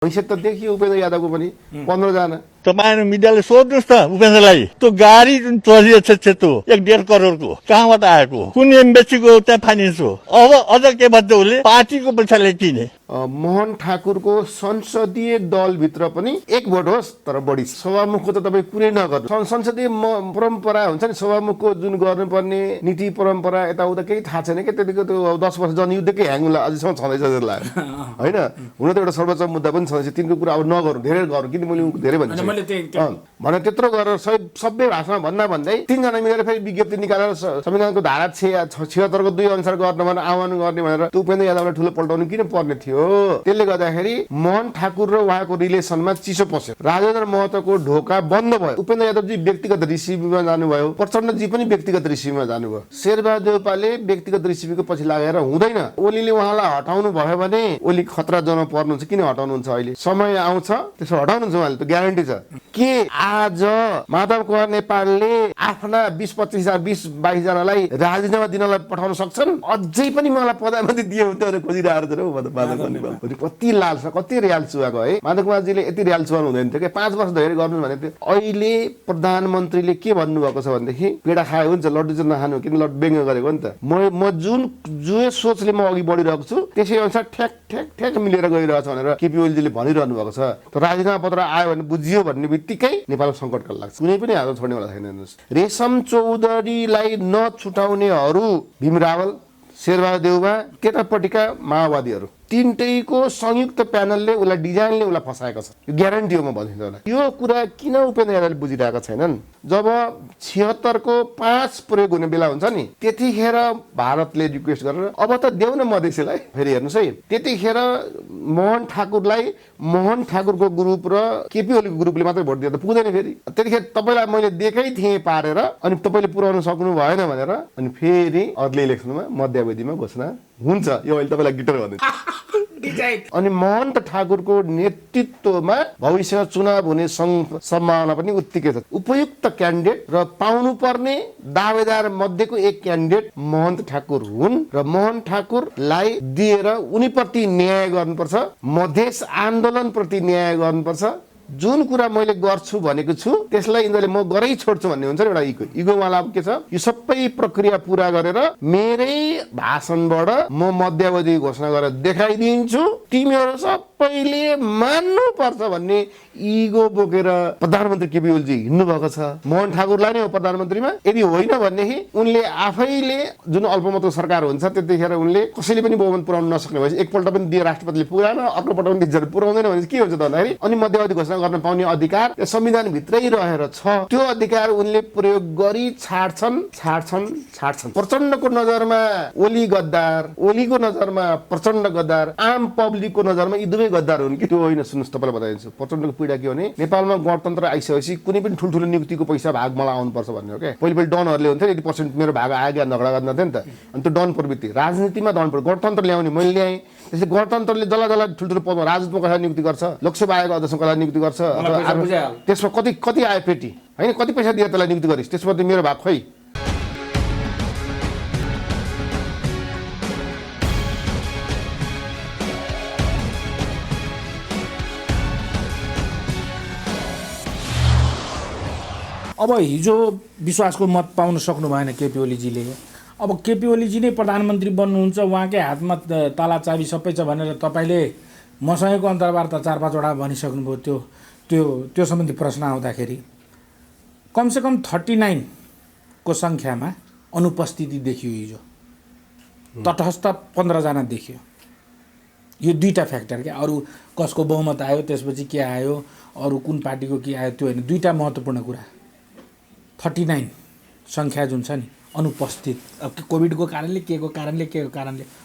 हैसियत त देखियो उपेन्द्र यादवको पनि 15 जना। तपाईहरु मिडियाले सोध्नुस् त उपेन्द्रलाई, त्यो गाडी जुन चलिएछ त्यो 1.5 करोडको कहाँबाट आएको, कुन एम्बेसीको त्यहाँ फाइनेन्स हो। अब अझ के भन्छ उसले पार्टीको पैसाले किने। मोहन ठाकुरको संसदीय दलभित्र पनि एक भोट होस् तर बढी सभामुखको त तपाईँ कुनै नगर्नु। संसदीय परम्परा हुन्छ नि, सभामुखको जुन गर्नुपर्ने नीति परम्परा यताउता केही थाहा छैन क्या। त्यतिको त्यो 10 वर्ष जनयुद्धकै ह्याङ्गुला अझैसम्म छँदैछ जस्तो लाग्यो होइन। हुन त एउटा सर्वोच्च मुद्दा पनि छँदैछ, तिनको कुरा अब नगरौँ, धेरै गरौँ, किन मैले धेरै भनिसकेँ भने त्यत्रो गरेर सबै भाषामा भन्दै 3 जना मिलेर फेरि विज्ञप्ति निकालेर संविधानको धारा 76 को 2 अनुसार गर्न भनेर आह्वान गर्ने भनेर त्यो उपेन्द्र यादवलाई ठुलो पल्टाउनु किन पर्ने थियो। त्यसले गर्दाखेरि मोहन ठाकुर र उहाँको रिलेसनमा चिसो पस्यो, राजेन्द्र महतोको ढोका बन्द भयो। उपेन्द्र यादवजी व्यक्तिगत रिसिभीमा जानुभयो, प्रचण्डजी पनि व्यक्तिगत रिसिभीमा जानुभयो। शेरबहादुर देउपाले व्यक्तिगत रिसिभीको पछि लागेर हुँदैन। ओलीले उहाँलाई हटाउनु भयो भने ओली खतरा जोनमा पर्नुहुन्छ। किन हटाउनुहुन्छ, अहिले समय आउँछ त्यसो हटाउनुहुन्छ उहाँले, त ग्यारेन्टी छ। के आज माधव कुमार नेपालले आफ्ना 20-25 हजार 20-22 जनालाई राजीनामा दिनलाई पठाउन सक्छन्? अझै पनि मलाई प्रधानमन्त्री दिए हुन्थ्यो भनेर खोजिरहेको थियो माधव कुमार। कति लाल छ, कति रियाल चुहाको है। माधव कुमारजीले यति रियाल चुहाउनु हुँदैन थियो क्या, 5 वर्ष धेरै गर्नु भनेको थियो। अहिले प्रधानमन्त्रीले के भन्नुभएको छ भनेदेखि पेडा खायो हुन्छ, लड्डु चाहिँ नखानु, किन लड्डु व्यङ्ग गरेको नि त। म जुन सोचले म अघि बढिरहेको छु त्यसै अनुसार ठ्याक मिलेर गइरहेछ भनेर केपी ओलीजीले भनिरहनु भएको छ। त राजीनामा पत्र आयो भने बुझियो भन्ने बित्तिकै नेपाल सङ्कटकाल लाग्छ, कुनै पनि हात छोड्नेवाला छैन। रेशम चौधरीलाई नछुटाउनेहरू भीम रावल, शेरबहादुर देउवा, केटापट्टिका माओवादीहरू तीनटैको संयुक्त प्यानलले उसलाई डिजाइनले उसलाई फसाएको छ। यो ग्यारेन्टी हो, म भनिदिन्छु होला। यो कुरा किन उपेन्द्र यादवले बुझिरहेका छैनन्? जब 76 को 5 प्रयोग हुने बेला हुन्छ नि, त्यतिखेर भारतले रिक्वेस्ट गरेर अब त देऊ न मधेसीलाई। फेरि हेर्नुहोस् है, त्यतिखेर मोहन ठाकुरको ग्रुप र केपी ओलीको ग्रुपले मात्रै भोट दिएर त पुग्दैन। फेरि त्यतिखेर तपाईँलाई मैले दिएकै थिएँ पारेर, अनि तपाईँले पुर्याउन सक्नु भएन भनेर अनि फेरि अर्ली इलेक्सनमा मध्यावधिमा घोषणा हुन्छ। यो अहिले तपाईँलाई गिटर भन्दैछु। अनि मोहन ठाकुरको नेतृत्वमा भविष्य चुनाव हुने सम्भावना पनि उत्तिकै छ। उपयुक्त क्यान्डिडेट र पाउनुपर्ने दावेदार मध्येको एक क्यान्डिडेट मोहन ठाकुर हुन् र मोहन ठाकुरलाई दिएर उनीप्रति न्याय गर्नुपर्छ, मधेस आन्दोलन प्रति न्याय गर्नुपर्छ। जुन कुरा मैले गर्छु भनेको छु त्यसलाई यिनीहरूले म गरै छोड्छु भन्ने हुन्छ नि, एउटा इगोवाला के छ। यो सबै प्रक्रिया पूरा गरेर मेरै भाषणबाट म मध्यावधि घोषणा गरेर देखाइदिन्छु, तिमीहरू सबैले मान्नुपर्छ भन्ने इगो बोकेर प्रधानमन्त्री केपी ओलीजी हिँड्नु भएको छ। मोहन ठाकुरलाई नै हो प्रधानमन्त्रीमा। यदि होइन भनेदेखि उनले आफैले जुन अल्पमतको सरकार हुन्छ त्यतिखेर उनले कसैले पनि बहुमत पुर्याउन नसक्ने भएपछि एकपल्ट पनि दिए राष्ट्रपतिले पुरान, अर्को पल्ट पनि पुर्याउँदैन भने के हुन्छ त भन्दाखेरि अनि मध्यावधि घोषणा गर्न पाउने अधिकार संविधान भित्रै रहेर छ। त्यो अधिकार उनले प्रयोग गरी छाड्छन्। प्रचण्डको नजरमा ओली गद्दार, ओलीको नजरमा प्रचण्ड गद्दार, आम पब्लिकको नजरमा यी दुवै गद्दार हुन् कि त्यो होइन। सुन्नुहोस्, तपाईँलाई बताइदिन्छु प्रचण्डको पीडा के हो भने नेपालमा गणतन्त्र आइसकेपछि कुनै पनि ठुल्ठुलो नियुक्तिको पैसा भाग मलाई आउनुपर्छ भन्ने हो क्या। पहिले डनहरूले हुन्थ्यो 80% मेरो भाग आयो झगडा गर्न थियो नि त। अनि त्यो डन प्रवृत्ति राजनीतिमा डन प्रवृत्ति, गणतन्त्र ल्याउने मैले ल्याएँ। त्यसले गणतन्त्रले जल्ला ठुल्ठुलो पदमा राजदूतमा कसैलाई नियुक्ति गर्छ, लोकसभा आयोगको अध्यक्षमा कसैलाई नियुक्ति गर्छ, त्यसमा कति आयो पेटी होइन, कति पैसा दिएर त्यसलाई नियुक्ति गरिस्, त्यसपछि मेरो भाग खोइ। अब हिजो विश्वासको मत पाउन सक्नु भएन केपी ओलीजीले। अब केपी ओलीजी नै प्रधानमन्त्री बन्नुहुन्छ, उहाँकै हातमा ताला चाबी सबै छ भनेर तपाईँले मसँगैको अन्तर्वार्ता 4-5 वटा भनिसक्नुभयो। त्यो सम्बन्धी प्रश्न आउँदाखेरि कमसेकम 39 को सङ्ख्यामा अनुपस्थिति देखियो हिजो, तटस्थ 15 जना देखियो। यो दुईटा फ्याक्टर क्या, अरू कसको बहुमत आयो त्यसपछि के आयो, अरू कुन पार्टीको के आयो त्यो होइन। दुईटा महत्त्वपूर्ण कुरा, 39 सङ्ख्या जुन छ नि अनुपस्थित, अब कोभिडको कारणले के को कारणले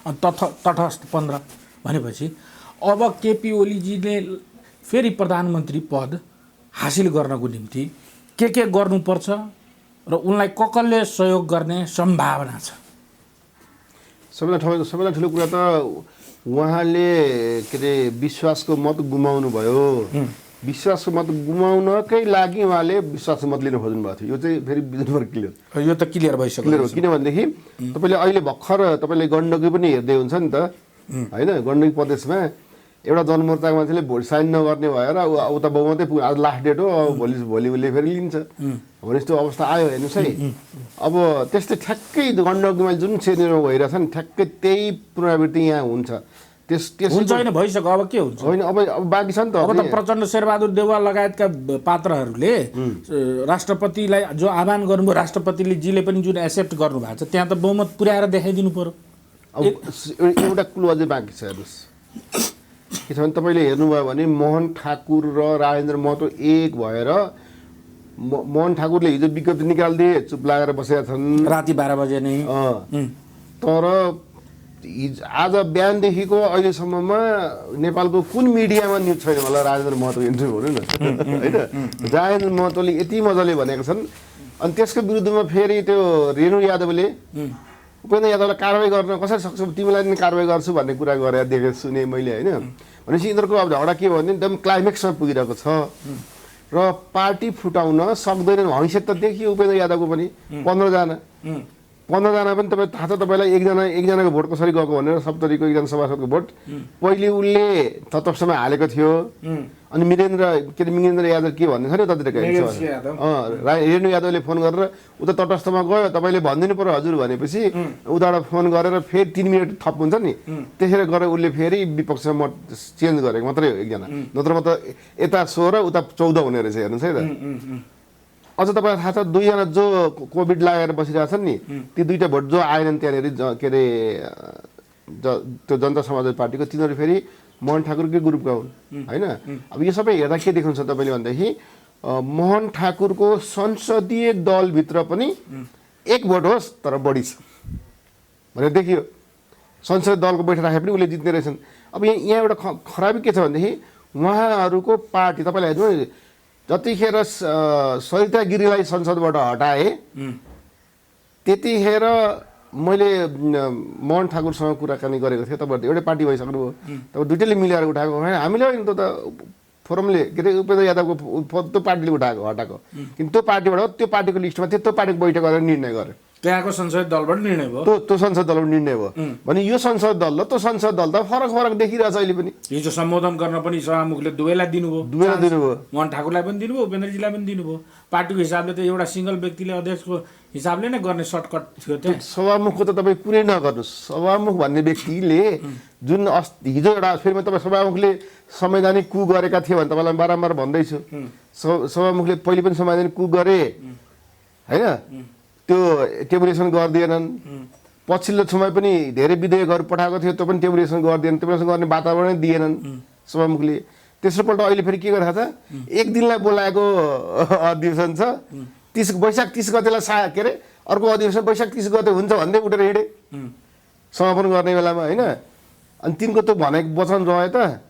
अनि तटस्थ 15 भनेपछि अब केपी ओलीजीले फेरि प्रधानमन्त्री पद हासिल गर्नको निम्ति के गर्नुपर्छ र उनलाई कसले सहयोग गर्ने सम्भावना छ? सबैभन्दा ठुलो कुरा त उहाँले के अरे विश्वासको मत गुमाउनु भयो। विश्वासको मत गुमाउनकै लागि उहाँले विश्वासको मत लिन खोज्नु भएको थियो। यो चाहिँ फेरि क्लियर, यो त क्लियर भइसक्यो। किनभनेदेखि तपाईँले अहिले भर्खर तपाईँले गण्डकी पनि हेर्दै हुन्छ नि त होइन। गण्डकी प्रदेशमा एउटा जनमोर्चाको मान्छेले भोट साइन नगर्ने भएर उता बहुमतै पुग्यो आज लास्ट डेट हो अब भोलि उसले फेरि लिन्छ भने जस्तो अवस्था आयो हेर्नुहोस् है अब त्यस्तै ठ्याक्कै गण्डकीमा जुन सेनियरमा भइरहेछ नि ठ्याक्कै त्यही पुनरावृत्ति यहाँ हुन्छ त्यस हुन्छ होइन भइसक्यो अब के हुन्छ होइन अब बाँकी छ नि त अब त प्रचण्ड शेरबहादुर देउवा लगायतका पात्रहरूले राष्ट्रपतिलाई जो आह्वान गर्नुभयो राष्ट्रपतिले जीले पनि जुन एक्सेप्ट गर्नुभएको छ त्यहाँ त बहुमत पुर्याएर देखाइदिनु पर्यो अब एउटा क्लु अझै बाँकी छ हेर्नुहोस् के छ भने तपाईँले हेर्नुभयो भने मोहन ठाकुर र राजेन्द्र महतो एक भएर मोहन ठाकुरले हिजो विज्ञप्ति निकालिदिए चुप लागेर बसेका छन् राति 12 बजे नै तर आज बिहानदेखिको अहिलेसम्ममा नेपालको कुन मिडियामा न्युज छैन होला राजेन्द्र महतो इन्टरभ्यू हुनु न होइन राजेन्द्र महतोले यति मजाले भनेको छन् अनि त्यसको विरुद्धमा फेरि त्यो रेणु यादवले उपेन्द्र यादवलाई कारवाही गर्न कसरी सक्छौ तिमीलाई नि कारवाही गर्छु भन्ने कुरा गरेर देखेँ सुने मैले होइन भनेपछि यिनीहरूको अब झगडा के भयो भने एकदम क्लाइमेक्समा पुगिरहेको छ र पार्टी फुटाउन सक्दैनन् हैसियत त देखियो उपेन्द्र यादवको पनि 15 जना पनि तपाईँ थाहा छ तपाईँलाई एकजनाको भोट कसरी गएको भनेर सप्तरीको एकजना सभासदको भोट पहिले उसले तटस्थमा हालेको थियो अनि मिरेन्द्र यादव के भन्ने छ नि उतातिर रेणु यादवले फोन गरेर उता तटस्थमा गयो तपाईँले भनिदिनु पर्यो हजुर भनेपछि उताबाट फोन गरेर फेरि 3 मिनट थप हुन्छ नि त्यसरी गरेर उसले फेरि विपक्षमा मत चेन्ज गरेको मात्रै हो एकजना नत्र त यता 16 उता 14 हुने रहेछ हेर्नुहोस् है त अझ तपाईँलाई थाहा छ 2 जना जो कोभिड लागेर बसिरहेछन् नि ती 2टा भोट जो आएनन् त्यहाँनिर के अरे त्यो जनता समाजवादी पार्टीको तिनीहरू फेरि मोहन ठाकुरकै ग्रुपका हुन् होइन अब यो सबै हेर्दा के देख्नुहुन्छ तपाईँले भनेदेखि मोहन ठाकुरको संसदीय दलभित्र पनि एक भोट होस् तर बढी छ भनेर देखियो संसदीय दलको बैठक राखे पनि उसले जित्ने रहेछन् अब यहाँ एउटा खराबी के छ भनेदेखि उहाँहरूको पार्टी तपाईँलाई हेर्नु जतिखेर सरिता गिरीलाई संसदबाट हटाए त्यतिखेर मैले मोहन ठाकुरसँग कुराकानी गरेको थिएँ तपाईँहरू एउटै पार्टी भइसक्नु भयो तपाईँ दुइटैले मिलेर उठाएको होइन हामीले होइन त फोरमले के अरे उपेन्द्र यादवको त्यो पार्टीले हटाएको किन त्यो पार्टीबाट त्यो पार्टीको लिस्टमा त्यो पार्टीको बैठक गरेर निर्णय गर्यो त्यहाँको संसदीय दलबाट निर्णय भयो त्यो संसद दलबाट निर्णय भयो भने यो संसद दल र त्यो संसद दल त फरक देखिरहेछ अहिले पनि हिजो सम्बोधन गर्न पनि सभामुखले दुवैलाई दिनुभयो मोहन ठाकुरलाई पनि दिनुभयो उपेन्द्रजीलाई पनि दिनुभयो पार्टीको हिसाबले त एउटा सिंगल व्यक्तिले अध्यक्षको हिसाबले नै गर्ने सर्टकट थियो त्यहाँ सभामुखको त तपाईँ कुरै नगर्नुहोस् सभामुख भन्ने व्यक्तिले जुन हिजो एउटा फेरि तपाईँ सभामुखले संवैधानिक कु गरेका थिए भने तपाईँलाई बारम्बार भन्दैछु सभामुखले पहिले पनि संवैधानिक कु गरे होइन त्यो टेबुलेसन गरिदिएनन् पछिल्लो समय पनि धेरै विधेयकहरू पठाएको थियो त्यो पनि टेबुलेसन गरिदिएन टेबुलेसन गर्ने वातावरण दिएनन् सभामुखले तेस्रोपल्ट अहिले फेरि के गरेको छ एक दिनलाई बोलाएको अधिवेशन छ वैशाख 30 गतेलाई के अरे अर्को अधिवेशन वैशाख 30 गते हुन्छ भन्दै उठेर हिँडे समापन गर्ने बेलामा होइन अनि तिनको त्यो भनेको वचन रह्यो त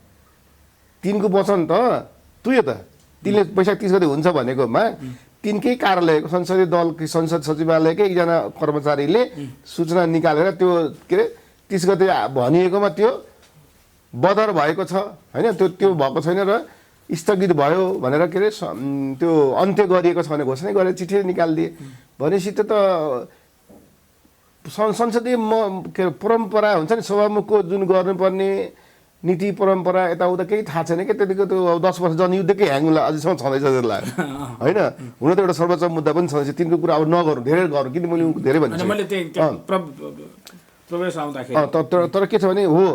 तिनको वचन त तुयो त तिनले वैशाख 30 गते हुन्छ भनेकोमा तिनकै कार्यालयको संसदीय दल संसद सचिवालयकै एकजना कर्मचारीले सूचना निकालेर त्यो के अरे 30 गते भनिएकोमा त्यो बदर भएको छ होइन त्यो भएको छैन र स्थगित भयो भनेर के अरे त्यो अन्त्य गरिएको छ भने घोषणा गरेर चिठी निकालिदिए भनेपछि त्यो त संसदीय परम्परा हुन्छ नि सभामुखको जुन गर्नुपर्ने नीति परम्परा यताउता केही थाहा छैन क्या त्यतिको त्यो 10 वर्ष जनयुद्धकै ह्याङलाई अझैसम्म छँदैछ जस्तो लाग्यो होइन हुन त एउटा सर्वोच्च मुद्दा पनि छँदैछ तिनको कुरा अब नगरौँ धेरै गरौँ किन मैले धेरै भन्छु तर के छ भने हो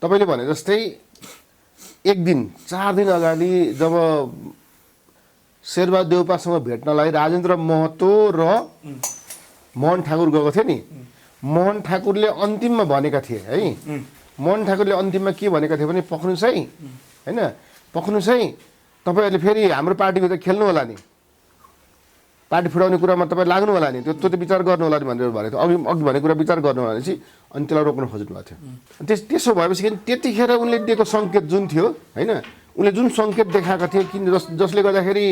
तपाईँले भने जस्तै एक दिन 4 दिन अगाडि जब शेरबहादुर देउपासँग भेट्नलाई राजेन्द्र महतो र मोहन ठाकुर गएको थियो नि मोहन ठाकुरले अन्तिममा भनेका थिए है मोहन ठाकुरले अन्तिममा के भनेका थिए भने पक्नुस् है होइन पक्नुस् है तपाईँहरूले फेरि हाम्रो पार्टीभित्र खेल्नु होला नि पार्टी फुटाउने कुरामा तपाईँ लाग्नु होला नि त्यो त विचार गर्नु होला नि भनेर भनेको थियो अघि भनेको कुरा विचार गर्नु होला भनेपछि अनि त्यसलाई रोक्न खोज्नु भएको थियो त्यसो भएपछि त्यतिखेर उनले दिएको सङ्केत जुन थियो होइन उनले जुन सङ्केत देखाएका थिए किन जसले गर्दाखेरि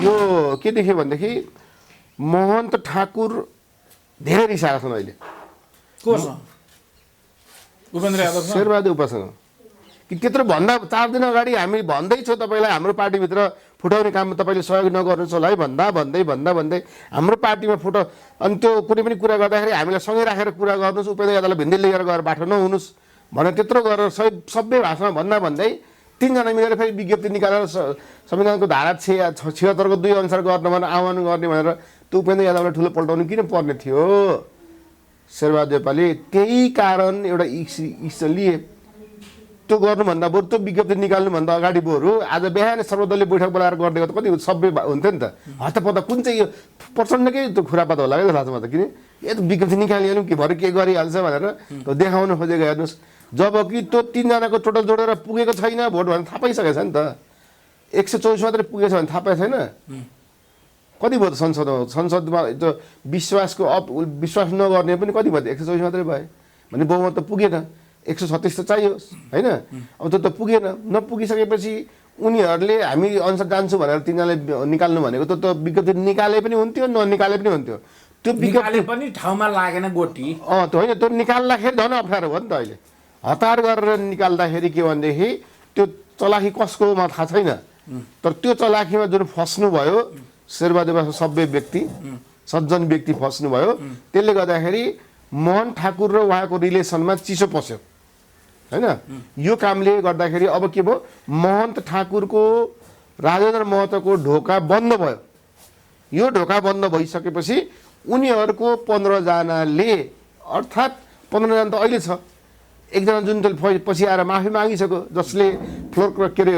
यो के देख्यो भनेदेखि मोहन ठाकुर धेरै रिसाएका छन् अहिले शेरबहादुर देउपासँग कि त्यत्रो भन्दा 4 दिन अगाडि हामी भन्दैछौँ तपाईँलाई हाम्रो पार्टीभित्र फुटाउने काममा तपाईँले सहयोग नगर्नुहोस् होला है भन्दै हाम्रो पार्टीमा अनि त्यो कुनै पनि कुरा गर्दाखेरि हामीलाई सँगै राखेर कुरा गर्नुहोस् उपेन्द्र यादवलाई भिन्दै लिएर गएर बाटो नहुनुहोस् भनेर त्यत्रो गरेर सबै भाषामा भन्दै 3 जना मिलेर फेरि विज्ञप्ति निकालेर संविधानको धारा 76 को 2 अनुसार गर्न भनेर आह्वान गर्ने भनेर त्यो उपेन्द्र यादवलाई ठुलो पल्टाउनु किन पर्ने थियो? शेरबहादुर देउपाले त्यही कारण एउटा इस्यु लिए। त्यो गर्नुभन्दा बरु त्यो विज्ञप्ति निकाल्नुभन्दा अगाडि बरु आज बिहान सर्वदलीय बैठक बोलाएर गरिदिएको त कति सबै हुन्थ्यो नि त। हत्तपत्त कुन चाहिँ यो प्रचण्डकै त्यो खुरापात होला क्या लाजमा त, किन यो विज्ञप्ति निकालिहाल्नु कि भरे के गरिहाल्छ भनेर देखाउन खोजेको हेर्नुहोस्। जबकि त्यो 3 जनाको टोटल जोडेर पुगेको छैन भोट भनेर थाहा पाइसकेको छ नि त। 124 मात्रै पुगेछ भने थाहा पाएको छैन। कति भयो त संसदमा त्यो विश्वास नगर्ने पनि कति भयो? 124 मात्रै भयो भने बहुमत त पुगेन। 137 त चाहियो होइन? अब त्यो त पुगेन। नपुगिसकेपछि उनीहरूले हामी अनुसार जान्छु भनेर 3 जनाले निकाल्नु भनेको त विज्ञप्ति निकाले पनि हुन्थ्यो, ननिकाले पनि हुन्थ्यो। त्यो विज्ञप्ति पनि ठाउँमा लागेन गोटी। त्यो होइन, त्यो निकाल्दाखेरि झन् अप्ठ्यारो भयो नि त। अहिले हतार गरेर निकाल्दाखेरि के भनेदेखि त्यो चलाखी कसकोमा थाहा छैन, तर त्यो चलाखीमा जुन फस्नुभयो शेरबहादुर सभ्य व्यक्ति, सज्जन व्यक्ति फस्नुभयो। त्यसले गर्दाखेरि मोहन ठाकुर र उहाँको रिलेसनमा चिसो पस्यो होइन? यो कामले गर्दाखेरि अब के भयो, महन्त ठाकुरको राजेन्द्र महतोको ढोका बन्द भयो। यो ढोका बन्द भइसकेपछि उनीहरूको 15 जनाले, अर्थात् 15 जना त अहिले छ, एकजना जुन पछि आएर माफी मागिसक्यो, जसले फ्लोर के अरे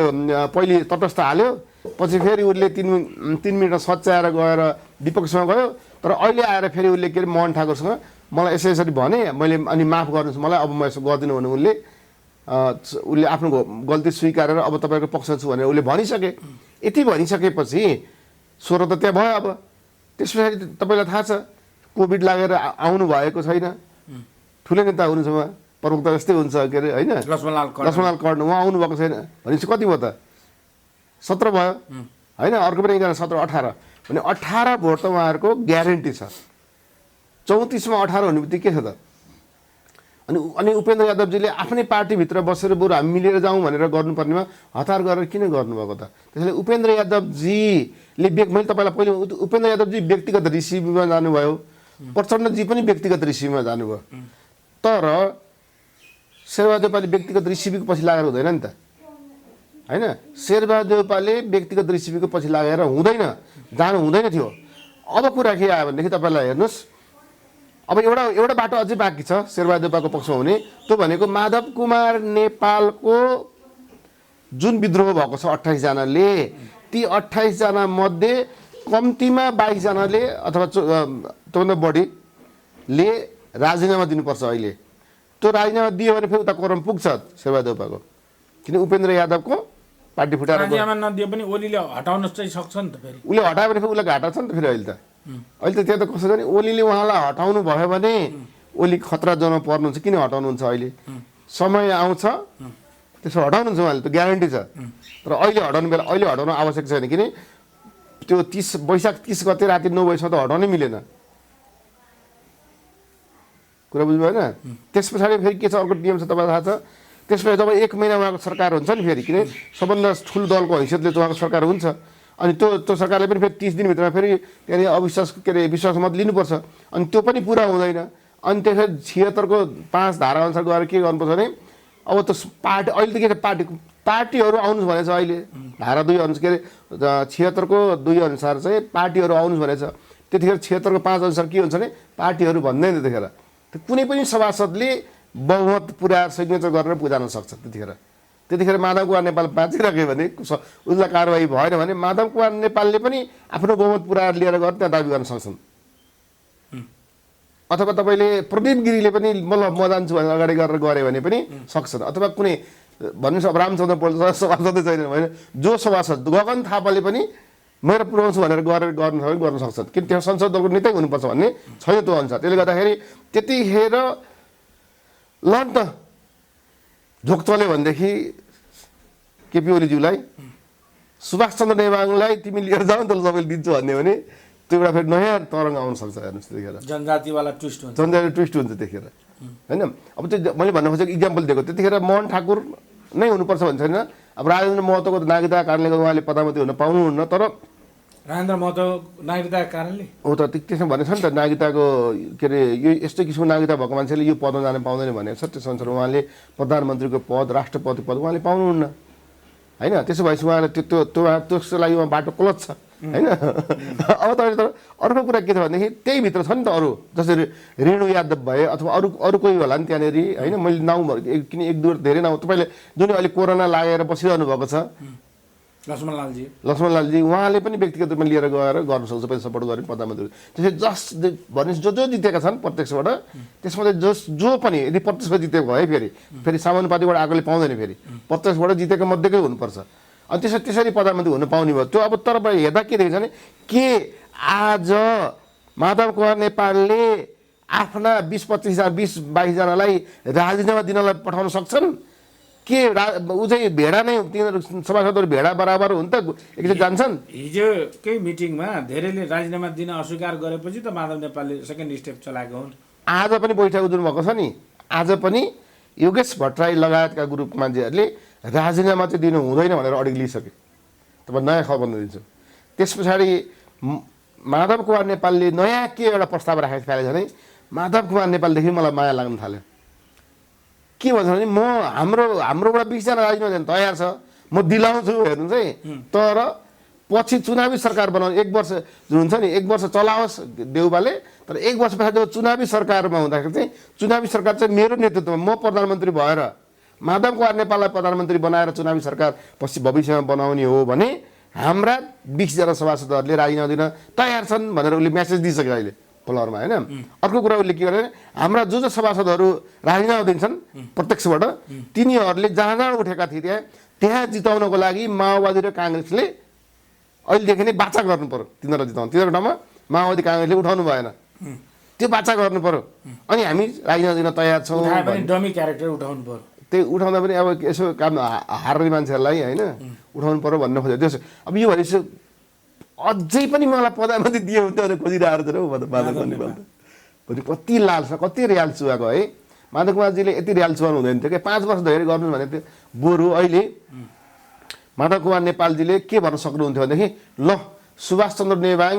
पहिले तटस्थ हाल्यो, पछि फेरि उसले 3 मिनट सच्याएर गएर विपक्षमा गयो। तर अहिले आएर फेरि उसले के अरे मोहन ठाकुरसँग मलाई यसरी भने मैले अनि माफ गर्नुहोस् मलाई, अब म यसो गर्दिनँ भने उसले आफ्नो गल्ती स्वीकारेर अब तपाईँको पक्षमा छु भनेर उसले भनिसके। यति भनिसकेपछि स्वर त त्यहाँ भयो। अब त्यस पछाडि तपाईँलाई थाहा छ कोभिड लागेर आउनु भएको छैन, ठुलो नेता हुनुहुन्छ उहाँ, प्रवक्ता जस्तै हुन्छ के अरे होइन, लक्ष्मणलाल कर्ण, उहाँ आउनुभएको छैन भनेपछि कति भयो त? 17 भयो होइन? अर्को पनि एकजना 17, 18 भने 18 भोट त उहाँहरूको ग्यारेन्टी छ। 34 मा 18 हुने बित्तिकै के छ त? अनि उपेन्द्र यादवजीले आफ्नै पार्टीभित्र बसेर बरु हामी मिलेर जाउँ भनेर गर्नुपर्नेमा हतार गरेर किन गर्नुभएको त? त्यसैले उपेन्द्र यादवजीले मैले तपाईँलाई पहिले उपेन्द्र यादवजी व्यक्तिगत रिसिभमा जानुभयो, प्रचण्डजी पनि व्यक्तिगत रिसिभमा जानुभयो। तर शेरबहादुर देउपाले व्यक्तिगत रिसिभको पछि लागेर हुँदैन नि त होइन? शेरबहादुर देउपाले व्यक्तिगत रिसिभको पछि लागेर जानु हुँदैन थियो। अब कुरा के आयो भनेदेखि तपाईँलाई हेर्नुहोस्, अब एउटा बाटो अझै बाँकी छ शेरबहादुर देउपाको पक्षमा हुने। त्यो भनेको माधव कुमार नेपालको जुन विद्रोह भएको छ 28 जनाले, ती 28 जना मध्ये कम्तीमा 22 जनाले अथवा त्योभन्दा बढीले राजीनामा दिनुपर्छ अहिले। त्यो राजीनामा दियो भने फेरि उता कोरम पुग्छ शेरबहादुर देउपाको, किन उपेन्द्र यादवको पार्टी फुटाएर राजीनामा नदिए पनि ओलीले हटाउन चाहिँ सक्छ नि त। फेरि उसले हटायो भने फेरि उसलाई घाटा छ नि त। फेरि अहिले त त्यहाँ त कसो गर्ने, ओलीले उहाँलाई हटाउनु भयो भने ओली खतरा जोनमा पर्नुहुन्छ। किन हटाउनुहुन्छ? अहिले समय आउँछ त्यसो हटाउनुहुन्छ उहाँले, त ग्यारेन्टी छ। तर अहिले हटाउनु आवश्यक छैन, किन त्यो वैशाख 30 गते राति 9 बजीसम्म त हटाउनै मिलेन। कुरा बुझ्नु भएन? त्यस पछाडि फेरि के छ, अर्को नियम छ तपाईँलाई थाहा छ। त्यसपछि जब 1 महिना उहाँको सरकार हुन्छ नि फेरि, किन सबभन्दा ठुलो दलको हैसियतले उहाँको सरकार हुन्छ, अनि त्यो सरकारले पनि फेरि 30 दिनभित्रमा फेरि त्यहाँनिर विश्वास मत लिनुपर्छ। अनि त्यो पनि पुरा हुँदैन। अनि त्यसपछि 76 को 5 धारा अनुसार गएर के गर्नुपर्छ भने अब त्यो पार्टी अहिले त के छ, पार्टीहरू आउनुहोस् भनेछ अहिले धारा 2 अनुसार के अरे 76 को 2 अनुसार चाहिँ पार्टीहरू आउनुहोस् भनेछ। त्यतिखेर 76 को 5 अनुसार के हुन्छ भने पार्टीहरू भन्दैन। त्यतिखेर कुनै पनि सभासदले बहुमत पुर्याएर सिग्नेचर गरेर जान सक्छ। त्यतिखेर माधव कुमार नेपाल बाँचिरह्यो भने उसलाई कारवाही भएन भने माधव कुमार नेपालले पनि आफ्नो बहुमत पुर्याएर लिएर गएर त्यहाँ दाबी गर्न सक्छन्। अथवा तपाईँले प्रदीप गिरीले पनि म जान्छु भनेर अगाडि गरेर गऱ्यो भने पनि सक्छन्। अथवा कुनै भन्नुहोस् अब रामचन्द्र पौडेल सभासदै छैन भने जो सभासद गगन थापाले पनि मेरो पुऱ्याउँछु भनेर गर्न सक्छन्। किन त्यो संसद दलको नेतै हुनुपर्छ भन्ने छैन त्यो अनुसार। त्यसले गर्दाखेरि त्यतिखेर ल नि त झोक चल्यो भनेदेखि केपी ओलीज्यूलाई सुभाषचन्द्र नेवाङलाई तिमी लिएर जाऊ नि त सबैले दिन्छु भन्ने भने त्यो एउटा फेरि नयाँ तरङ्ग आउन सक्छ। हेर्नुहोस् त्यतिखेर जनजातिवाला ट्विस्ट हुन्छ, त्यतिखेर होइन। अब त्यो मैले भन्न खोजेको इक्जाम्पल दिएको, त्यतिखेर मोहन ठाकुर नै हुनुपर्छ भन्छ छैन। अब राजेन्द्र महतोको नागरिकताको कारणले गर्दा उहाँले प्रधानमन्त्री हुन पाउनुहुन्न, तर राजेन्द्र महतो नागरिकताको कारणले हो त त्यसमा भनेको छ नि त नागरिकताको के अरे यो यस्तो किसिमको नागरिकता भएको मान्छेले यो पदमा जान पाउँदैन भनेको छ त्यस अनुसार उहाँले प्रधानमन्त्रीको पद राष्ट्रपति पद उहाँले पाउनुहुन्न होइन। त्यसो भएपछि उहाँले त्यसको लागि उहाँ बाटो क्लोज छ होइन। अब तपाईँले त अर्को कुरा के छ भनेदेखि त्यही भित्र छ नि त अरू जसरी रेणु यादव भए अथवा अरू कोही होला नि त्यहाँनिर होइन। मैले नाउँ किन एक दुई धेरै नाउँ तपाईँले जुन अहिले कोरोना लागेर बसिरहनु भएको छ लक्ष्मणलालजी उहाँले पनि व्यक्तिगत रूपमा लिएर गएर गर्न सक्छ सबै सपोर्ट गर्ने प्रधानमन्त्री। त्यसै भने जो जितेका छन् प्रत्यक्षबाट त्यसमध्ये जो पनि यदि प्रत्यक्षबाट जितेको भए फेरि समानुपातिबाट आएकोले पाउँदैन फेरि प्रत्यक्षबाट जितेको मध्येकै हुनुपर्छ। अनि त्यसरी प्रधानमन्त्री हुन पाउने भयो त्यो अब तर हेर्दा के देखिन्छ भने के आज माधव कुमार नेपालले आफ्ना 20-22जनालाई राजीनामा दिनलाई पठाउन सक्छन् के ऊ चाहिँ भेडा नै तिनीहरू सभासदहरू भेडा बराबर हुन् त एकचोटि जान्छन्। हिजोकै मिटिङमा धेरैले राजीनामा दिन अस्वीकार गरेपछि त माधव नेपालले सेकेन्ड स्टेप चलाएको हुन्। आज पनि बैठक उजुर भएको छ नि आज पनि योगेश भट्टराई लगायतका ग्रुप मान्छेहरूले राजीनामा चाहिँ दिनु हुँदैन भनेर अडिग लिइसके। तपाईँ नयाँ खबर दिन्छु। त्यस पछाडि माधव कुमार नेपालले नयाँ के एउटा प्रस्ताव राखेको फालेको छ भने माधव कुमार नेपालदेखि मलाई माया लाग्न थाल्यो। के भन्छ भने म हाम्रोबाट 20जना राजीनामा दिन तयार छ म दिलाउँछु हेर्नु चाहिँ तर पछि चुनावी सरकार बनाउने 1 वर्ष जुन हुन्छ नि 1 वर्ष चलाओस् देउबाले तर 1 वर्ष पछाडि चुनावी सरकारमा हुँदाखेरि चाहिँ चुनावी सरकार चाहिँ मेरो नेतृत्वमा म प्रधानमन्त्री भएर माधव कुमार नेपाललाई प्रधानमन्त्री बनाएर चुनावी सरकार पछि भविष्यमा बनाउने हो भने हाम्रा 20जना सभासदहरूले राजीनामा दिन तयार छन् भनेर उसले म्यासेज दिइसक्यो अहिले फ्लोरमा होइन। अर्को कुरा उसले के गरे हाम्रा जो सभासदहरू राजीनामा दिन्छन् प्रत्यक्षबाट तिनीहरूले जहाँ उठेका थिए त्यहाँ जिताउनको लागि माओवादी र काङ्ग्रेसले अहिलेदेखि नै बाचा गर्नु पर्यो। तिनीहरूलाई जिताउनु तिनीहरूको ठाउँमा माओवादी काङ्ग्रेसले उठाउनु भएन त्यो बाचा गर्नु पर्यो अनि हामी राजीनामा दिन तयार छौँ। डमी क्यारेक्टर उठाउनु पर्यो त्यही उठाउँदा पनि अब यसो काम हार्ने मान्छेहरूलाई होइन उठाउनु पर्यो भन्ने खोज्यो त्यसो। अब यो भनेपछि अझै पनि मलाई प्रधानमन्त्री दियो हुन्थ्यो भनेर खोजिरहेको थियो हौ माधव कुमार नेपाल त भने कति लाल छ कति रियाल चुहाएको है। माधव कुमारजीले यति रियाल चुहाउनु हुँदैन थियो कि 5 वर्ष धेरै गर्नु भनेको थियो। बरु अहिले माधव कुमार नेपालजीले के भन्न सक्नुहुन्थ्यो भनेदेखि ल सुभाषचन्द्र नेवाङ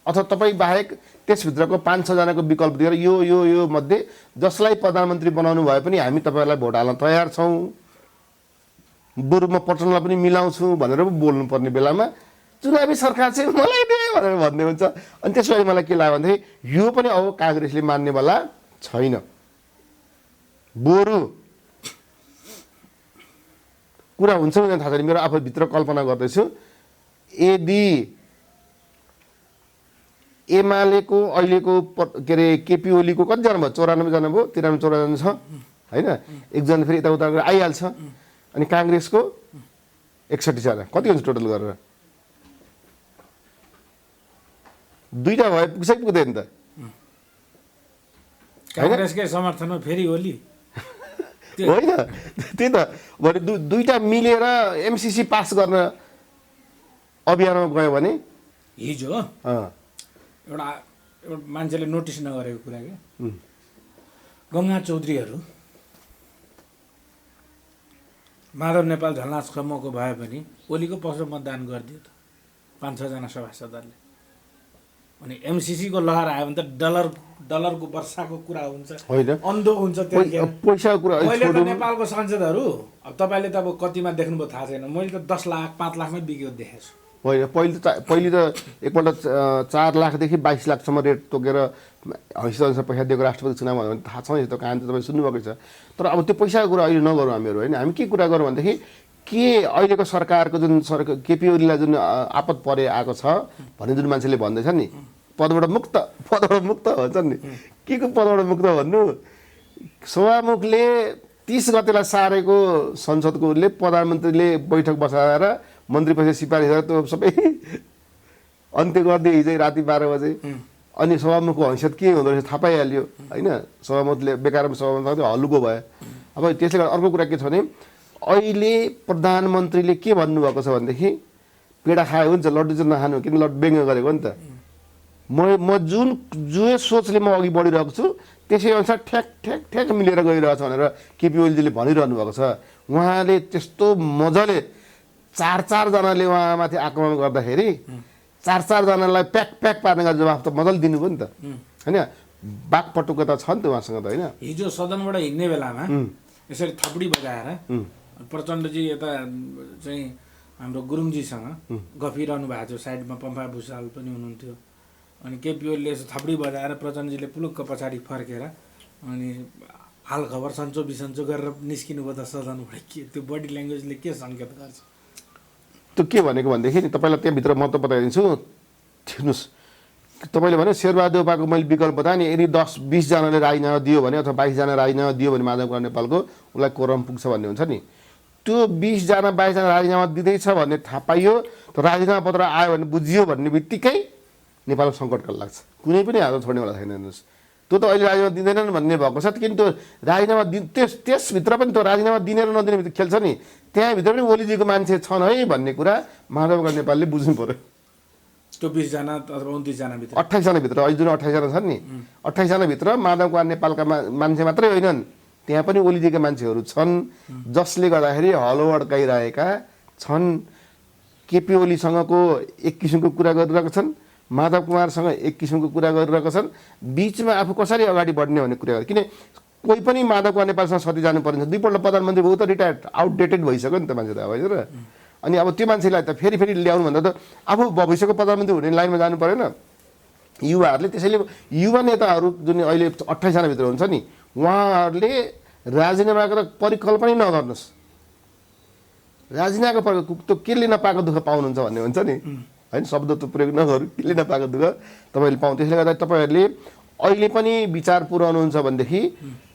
अथवा तपाईँ बाहेक त्यसभित्रको 5-6 जनाको विकल्प दिएर यो मध्ये जसलाई प्रधानमन्त्री बनाउनु भए पनि हामी तपाईँहरूलाई भोट हाल्न तयार छौँ बरु म पटनलाई पनि मिलाउँछु भनेर पो बोल्नुपर्ने बेलामा चुनावी सरकार चाहिँ मलाई दे भनेर भन्ने हुन्छ। अनि त्यसपछि मलाई के लाग्यो भनेदेखि यो पनि अब काङ्ग्रेसले मान्नेवाला छैन। बरु कुरा हुन्छ भने थाहा छैन मेरो आफूभित्र कल्पना गर्दैछु यदि एमालेको अहिलेको के अरे केपी ओलीको कतिजना भयो 94 जना भयो 93-94 छ होइन। एकजना फेरि यताउता गरेर आइहाल्छ अनि काङ्ग्रेसको 61 जना कति हुन्छ टोटल गरेर 2टा भए पुग्दैन त काङ्ग्रेसकै समर्थनमा फेरि ओली होइन। त्यही त भने 2टा मिलेर एमसिसी पास गर्न अभियानमा गयो भने हिजो एउटा मान्छेले नोटिस नगरेको कुरा के गङ्गा चौधरीहरू माधव नेपाल झलनाथ समूहको भए पनि ओलीको पक्ष मतदान गरिदियो त 5-6 जना सभासदहरूले। अनि एमसिसीको लहर आयो भने त डलरको वर्षाको कुरा हुन्छ होइन अन्धो हुन्छ त्यो पैसाको कुरा। मैले त नेपालको सांसदहरू अब तपाईँले त अब कतिमा देख्नुभयो थाहा छैन मैले त 10 लाख 5 लाखमै बिक्यो देखेको छु। होइन पहिले त एकपल्ट 4 लाखदेखि 22 लाखसम्म रेट तोकेर हैसियत अनुसार पैसा दिएको राष्ट्रपति चुनाव भयो भने थाहा छ यस्तो कहानी त तपाईँ सुन्नुभएको छ। तर अब त्यो पैसाको कुरा अहिले नगरौँ हामीहरू होइन। हामी के कुरा गरौँ भनेदेखि के अहिलेको सरकारको जुन केपी ओलीलाई जुन आपत परे आएको छ भन्ने जुन मान्छेले भन्दैछ नि पदबाट मुक्त भन्छ नि के को पदबाट मुक्त भन्नु सभामुखले 30 गतेलाई सारेको संसदको उसले प्रधानमन्त्रीले बैठक बसाएर मन्त्री पैसा सिफारिस गरेर त्यो सबै अन्त्य गरिदिए हिजै राति 12 बजे। अनि सभामुखको हैसियत के हुँदो रहेछ थाहा पाइहाल्यो होइन। सभामुखले बेकारमा सभामुख हल्लुको भयो। अब त्यसले गर्दा अर्को कुरा के छ भने अहिले प्रधानमन्त्रीले के भन्नुभएको छ भनेदेखि पेडा खायो हुन्छ लड्डु चाहिँ नखानु किन लड्डु व्यङ्ग गरेको नि त म जो सोचले म अघि बढिरहेको छु त्यसै अनुसार ठ्याक मिलेर गइरहेछ भनेर केपी ओलीजीले भनिरहनु भएको छ। उहाँले त्यस्तो मजाले 4 जनाले उहाँमाथि आक्रमण गर्दाखेरि 4-4 जनालाई प्याक प्याक पार्नेको जवाफ त मजाले दिनुभयो नि त होइन बाकपटुको त छ नि त उहाँसँग त होइन हिजो सदनबाट हिँड्ने बेलामा यसरी थपडी बजाएर प्रचण्डजी यता चाहिँ हाम्रो गुरुङजीसँग गफिरहनु भएको थियो साइडमा पम्फा भुषाल पनि हुनुहुन्थ्यो अनि केपी ओलीले यसो थपडी बजाएर प्रचण्डजीले पुलुक्क पछाडि फर्केर अनि हाल खबर सन्चो बिसन्चो गरेर निस्किनु भयो त सदनबाट के त्यो बडी ल्याङ्ग्वेजले के सङ्केत गर्छ त्यो के भनेको भनेदेखि नि तपाईँलाई त्यहाँभित्र म त बताइदिन्छु हेर्नुहोस् तपाईँले भने शेरबहादुर देउपाको मैले विकल्प बताएँ नि यदि 10-20 जनाले राजीनामा दियो भने अथवा 22 जना राजीनामा दियो भने माधव कुमार नेपालको उसलाई कोरम पुग्छ भन्ने हुन्छ नि त्यो 20 जना 22 जना राजीनामा दिँदैछ भन्ने थाहा पाइयो त राजीनामा पत्र आयो भने बुझियो भन्ने बित्तिकै नेपालमा सङ्कटकाल लाग्छ कुनै पनि हात छोड्नेवाला छैन हेर्नुहोस् त्यो त अहिले राजीनामा दिँदैनन् भन्ने भएको छ किन त्यो राजीनामा त्यसभित्र पनि त्यो राजीनामा दिने र नदिने खेल्छ नि त्यहाँभित्र पनि ओलीजीको मान्छे छन् है भन्ने कुरा माधव कुमार नेपालले बुझ्नु पर्यो त्यो 20 जना अथवा 29 जना भित्र 28 जनाभित्र अहिले जुन 28 जना छन् नि 28 जनाभित्र माधव कुमार नेपालका मान्छे मात्रै होइनन् त्यहाँ पनि ओलीजीका मान्छेहरू छन् जसले गर्दाखेरि हलो अड्काइरहेका छन् केपी ओलीसँगको एक किसिमको कुरा गरिरहेका छन् माधव कुमारसँग एक किसिमको कुरा गरिरहेका छन् बिचमा आफू कसरी अगाडि बढ्ने भन्ने कुरा किन कोही पनि माधव कुमार नेपालसँग सती जानु पर्ने छ दुईपल्ट प्रधानमन्त्री भयो त रिटायर्ड आउटडेटेड भइसक्यो नि त मान्छे त अब होइन र अनि अब त्यो मान्छेलाई त फेरि ल्याउनु भन्दा त आफू भविष्यको प्रधानमन्त्री हुने लाइनमा जानु परेन युवाहरूले त्यसैले युवा नेताहरू जुन अहिले 28 जनाभित्र हुन्छ नि उहाँहरूले राजीनामाको परिकल्पना नगर्नुहोस् राजीनामाको त्यो केले नपाएको दुःख पाउनुहुन्छ भन्ने हुन्छ नि होइन शब्द त प्रयोग नगरौँ केले नपाएको दुःख तपाईँहरूले पाउनु त्यसले गर्दा तपाईँहरूले अहिले पनि विचार पुऱ्याउनुहुन्छ भनेदेखि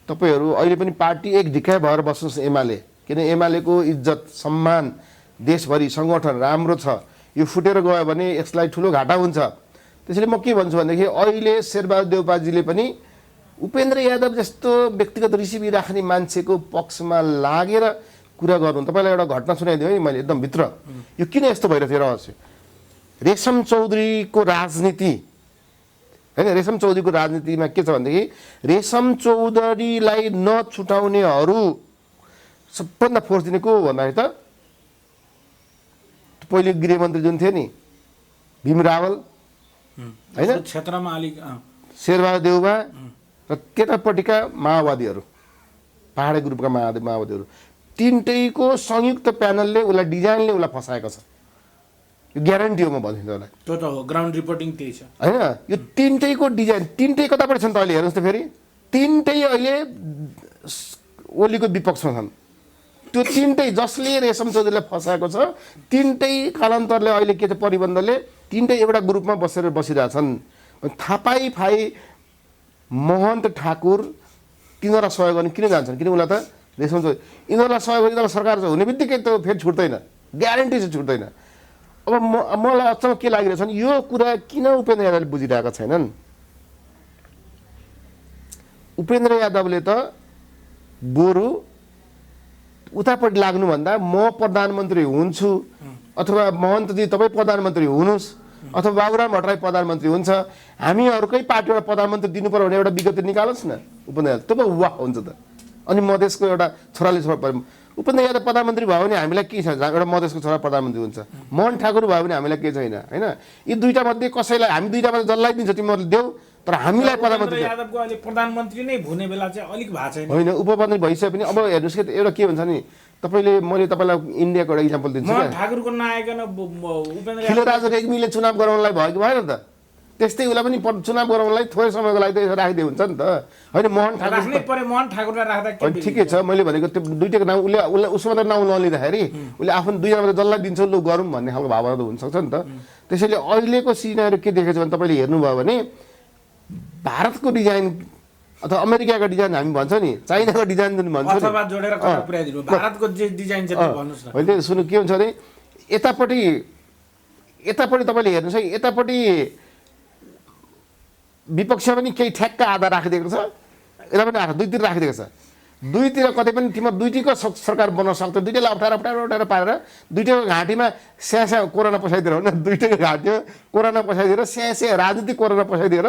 तपाईँहरू अहिले पनि पार्टी एक ढिकाइ भएर बस्नुहोस् एमाले किन एमालेको इज्जत सम्मान देशभरि सङ्गठन राम्रो छ यो फुटेर गयो भने यसलाई ठुलो घाटा हुन्छ त्यसैले म के भन्छु भनेदेखि अहिले शेरबहादुर देउपाजीले पनि उपेन्द्र यादव जस्तो व्यक्तिगत रिसिभी राख्ने मान्छेको पक्षमा लागेर कुरा गर्नु तपाईँलाई एउटा घटना सुनाइदिएँ है मैले एकदम भित्र यो किन यस्तो भइरहेको थियो रहस्य रेशम चौधरीको राजनीति होइन रेशम चौधरीको राजनीतिमा के छ भनेदेखि रेशम चौधरीलाई नछुटाउनेहरू सबभन्दा फोर्स दिने को भन्दाखेरि त पहिले गृहमन्त्री जुन थियो नि भीम रावल होइन क्षेत्रमा अलिक शेरबहादुर देउवा र त्यतापट्टिका माओवादीहरू पहाडे ग्रुपका माओवादीहरू तिनटैको संयुक्त प्यानलले उसलाई डिजाइनले उसलाई फसाएको छ यो ग्यारेन्टी हो म भन्छु तपाईँलाई त्यो त हो ग्राउन्ड रिपोर्टिङ त्यही छ होइन यो तिनटैको डिजाइन तिनटै कतापट्टि छन् त अहिले हेर्नुहोस् त फेरि तिनटै अहिले ओलीको विपक्षमा छन् त्यो तिनटै जसले रेशम चौधरीलाई फसाएको छ तिनटै कालान्तरले अहिले के छ परिबन्धले तिनटै एउटा ग्रुपमा बसिरहेछन् थापाई फाई महन्त ठाकुर तिनीहरूलाई सहयोग गर्ने किन जान्छन् किन उसलाई त रेशम चौधरी यिनीहरूलाई सहयोग गर्ने यिनीहरूलाई सरकार हुने बित्तिकै त फेरि छुट्दैन ग्यारेन्टी चाहिँ छुट्दैन अब मलाई अचम्म के लागिरहेछ भने यो कुरा किन उपेन्द्र यादवले बुझिरहेका छैनन् उपेन्द्र यादवले त बरु उतापट्टि लाग्नुभन्दा म प्रधानमन्त्री हुन्छु अथवा महन्तजी तपाईँ प्रधानमन्त्री हुनुहोस् अथवा बाबुराम भट्टराई प्रधानमन्त्री हुन्छ हामीहरूकै पार्टीबाट प्रधानमन्त्री दिनु पर्यो भने एउटा विज्ञप्ति निकालोस् न उपेन्द्र यादव त्यो वाह हुन्छ त अनि मधेसको एउटा छोराले उपेन्द्र यादव प्रधानमन्त्री भयो भने हामीलाई के छ एउटा मधेसको छोरा प्रधानमन्त्री हुन्छ मोहन ठाकुर भयो भने हामीलाई के छैन होइन यी दुईटा मध्ये कसैलाई हामी दुईटा मध्ये जसलाई दिन्छ तिमीहरूले देऊ तर हामीलाई प्रधानमन्त्री यादवको अहिले प्रधानमन्त्री नै हुने बेला चाहिँ अलिक भएको छैन होइन उपप्रधानमन्त्री भइसक्यो पनि अब हेर्नुहोस् कि एउटा के भन्छ नि मैले तपाईँलाई इन्डियाको एउटा इक्जाम्पल दिन्छु मोहन ठाकुरको नायकन उपेन्द्र खिलराज रेग्मीले चुनाव गराउनलाई भयो कि भएन त त्यस्तै उसलाई पनि चुनाव गराउनलाई थोरै समयको लागि त राखिदियो हुन्छ नि त होइन मोहन ठाकुरलाई राख्दा ठिकै छ मैले भनेको त्यो दुईटाको नाम उसले उसमा त नाउँ नलिँदाखेरि उसले आफ्नो दुईजनामा जसलाई दिन्छ लु गरौँ भन्ने खालको भावना त हुनसक्छ नि त त्यसैले अहिलेको सिनाहरू के देखेको छ भने तपाईँले हेर्नुभयो भने भारतको डिजाइन अथवा अमेरिकाको डिजाइन हामी भन्छ नि चाइनाको डिजाइन जुन भन्छ अहिले सुन्नु के हुन्छ भने यतापट्टि तपाईँले हेर्नुहोस् है यतापट्टि विपक्षमा पनि केही ठ्याक्क आधा राखिदिएको छ यसलाई पनि आधा दुईतिर राखिदिएको छ दुईतिर कतै पनि तिम्रो दुईटीको सरकार बनाउन सक्छ दुईटैलाई अप्ठ्यारो पारेर दुईटैको घाँटीमा स्यास्या कोरोना पसाइदिएर हो न दुईटैको घाँटीमा कोरोना पसाइदिएर स्यास्या राजनीतिक कोरोना पसाइदिएर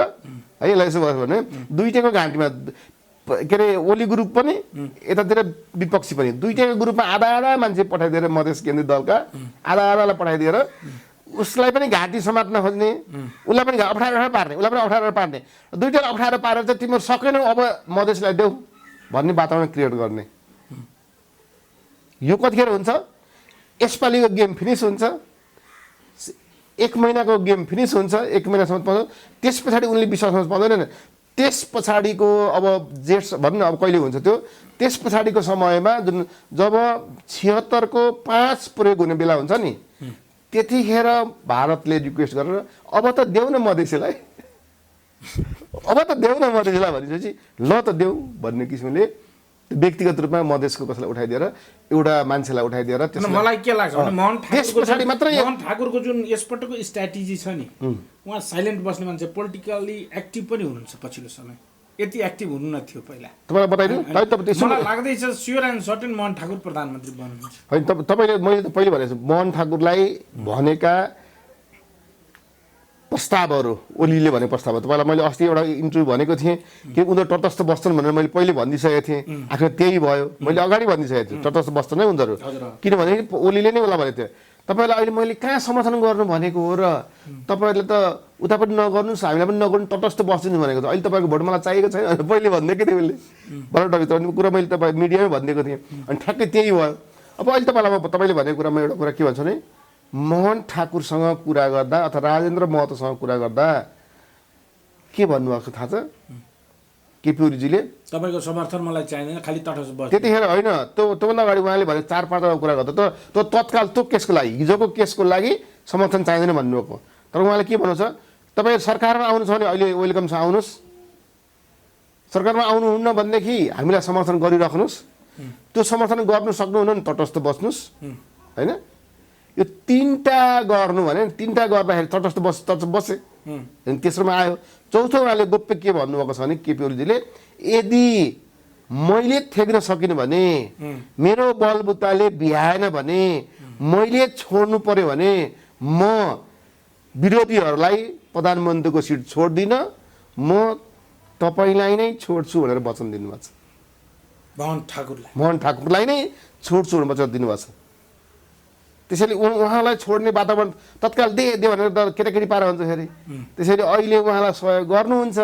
है यसलाई यसो भयो भने दुईटैको घाँटीमा के अरे ओली ग्रुप पनि यतातिर विपक्षी पनि दुईटैको ग्रुपमा आधा मान्छे पठाइदिएर मधेस केन्द्रीय दलका आधालाई पठाइदिएर उसलाई पनि घाँटी समात्न खोज्ने, उसलाई पनि अप्ठ्यारो पार्ने, उसलाई पनि अप्ठ्यारो पार्ने, दुईवटा अप्ठ्यारो पारेर चाहिँ तिम्रो सकेनौ अब मधेसलाई देऊ भन्ने वातावरण क्रिएट गर्ने। यो कतिखेर हुन्छ? यसपालिको गेम फिनिस हुन्छ, 1 महिनाको गेम फिनिस हुन्छ, 1 महिनासम्म पाउँछ, त्यस पछाडि उनले विश्वासमा पाउँदैनन्। त्यस पछाडिको अब जेठ भनौँ न अब कहिले हुन्छ त्यो, त्यस पछाडिको समयमा जुन जब 76 को 5 प्रयोग हुने बेला हुन्छ नि, त्यतिखेर भारतले रिक्वेस्ट गरेर अब त देऊ न मधेसीलाई, अब त देऊ न मधेसीलाई भनेपछि ल त देऊ भन्ने किसिमले व्यक्तिगत रूपमा मधेसको कसैलाई उठाइदिएर एउटा मान्छेलाई उठाइदिएर मलाई के लाग्छ भने मोहन मोहन ठाकुरको जुन यसपटकको स्ट्र्याटेजी छ नि, उहाँ साइलेन्ट बस्ने मान्छे, पोलिटिकल्ली एक्टिभ पनि हुनुहुन्छ पछिल्लो समय, यति एक्टिभ हुनु न थियो पहिला। तपाईँलाई बताइदिनु, मलाई लाग्दैछ sure and certain Mohan Thakur प्रधानमन्त्री बन्नुहुन्छ। होइन तपाईँले, मैले त पहिले भनेको छु मोहन ठाकुरलाई भनेका प्रस्तावहरू, ओलीले भनेको प्रस्ताव, तपाईँलाई मैले अस्ति एउटा इन्टरभ्यू भनेको थिएँ कि उनीहरू तटस्थ बस्छन् भनेर मैले पहिले भनिदिइसकेको थिएँ, आखिर त्यही भयो, मैले अगाडि भनिदिइसकेको थिएँ तटस्थ बस्छन् नै उनीहरू, किनभने ओलीले नै उसलाई भनेको थियो तपाईँलाई अहिले मैले कहाँ समर्थन गर्नु भनेको हो र तपाईँहरूले त उता पनि नगर्नुहोस् हामीलाई पनि नगर्नु तटस्थ बस्दिनु भनेको छ, अहिले तपाईँको भोट मलाई चाहिएको छैन पहिले भनिदिएको थिएँ उसले बलौटाभित्र कुरा, मैले तपाईँ मिडियामै भनिदिएको थिएँ। अनि ठ्याक्कै त्यही भयो। अब अहिले तपाईँलाई तपाईँले भनेको कुरामा एउटा कुरा के भन्छु भने मोहन ठाकुरसँग कुरा गर्दा अथवा राजेन्द्र महतोसँग कुरा गर्दा के भन्नुभएको थाहा छ केपी ओलीजीले? तपाईँको समर्थन मलाई चाहिँदैन, खालि तटस्थ बस्नु। त्यतिखेर होइन, त्योभन्दा अगाडि उहाँले भने 4-5 कुरा गर्दा त्यो तत्काल त्यो केसको लागि, हिजोको केसको लागि समर्थन चाहिँदैन भन्नुभएको। तर उहाँले के भन्नु छ, तपाईँ सरकारमा आउनु छ भने अहिले वेलकम छ, आउनुहोस्, सरकारमा आउनुहुन्न भनेदेखि हामीलाई समर्थन गरिराख्नुहोस्, त्यो समर्थन गर्नु सक्नुहुन्न भने तटस्थ बस्नुहोस्, होइन? यो 3टा गर्नु भने 3टा गर्दाखेरि तटस्थ बसे, तेस्रोमा आयो। चौथो उहाँले गोप्य के भन्नुभएको छ भने केपी ओलीजीले, यदि मैले थेक्न सकिनँ भने, मेरो बलबुताले भ्याएन भने, मैले छोड्नु पर्यो भने म विरोधीहरूलाई प्रधानमन्त्रीको सिट छोड्दिनँ, म तपाईँलाई नै छोड्छु भनेर वचन दिनुभएको छ। मोहन ठाकुरलाई नै छोड्छु भनेर वचन दिनुभएको छ। त्यसैले उहाँलाई छोड्ने वातावरण तत्काल दे भनेर त केटाकेटी पारा हुन्छ फेरि। त्यसैले अहिले उहाँलाई सहयोग गर्नुहुन्छ।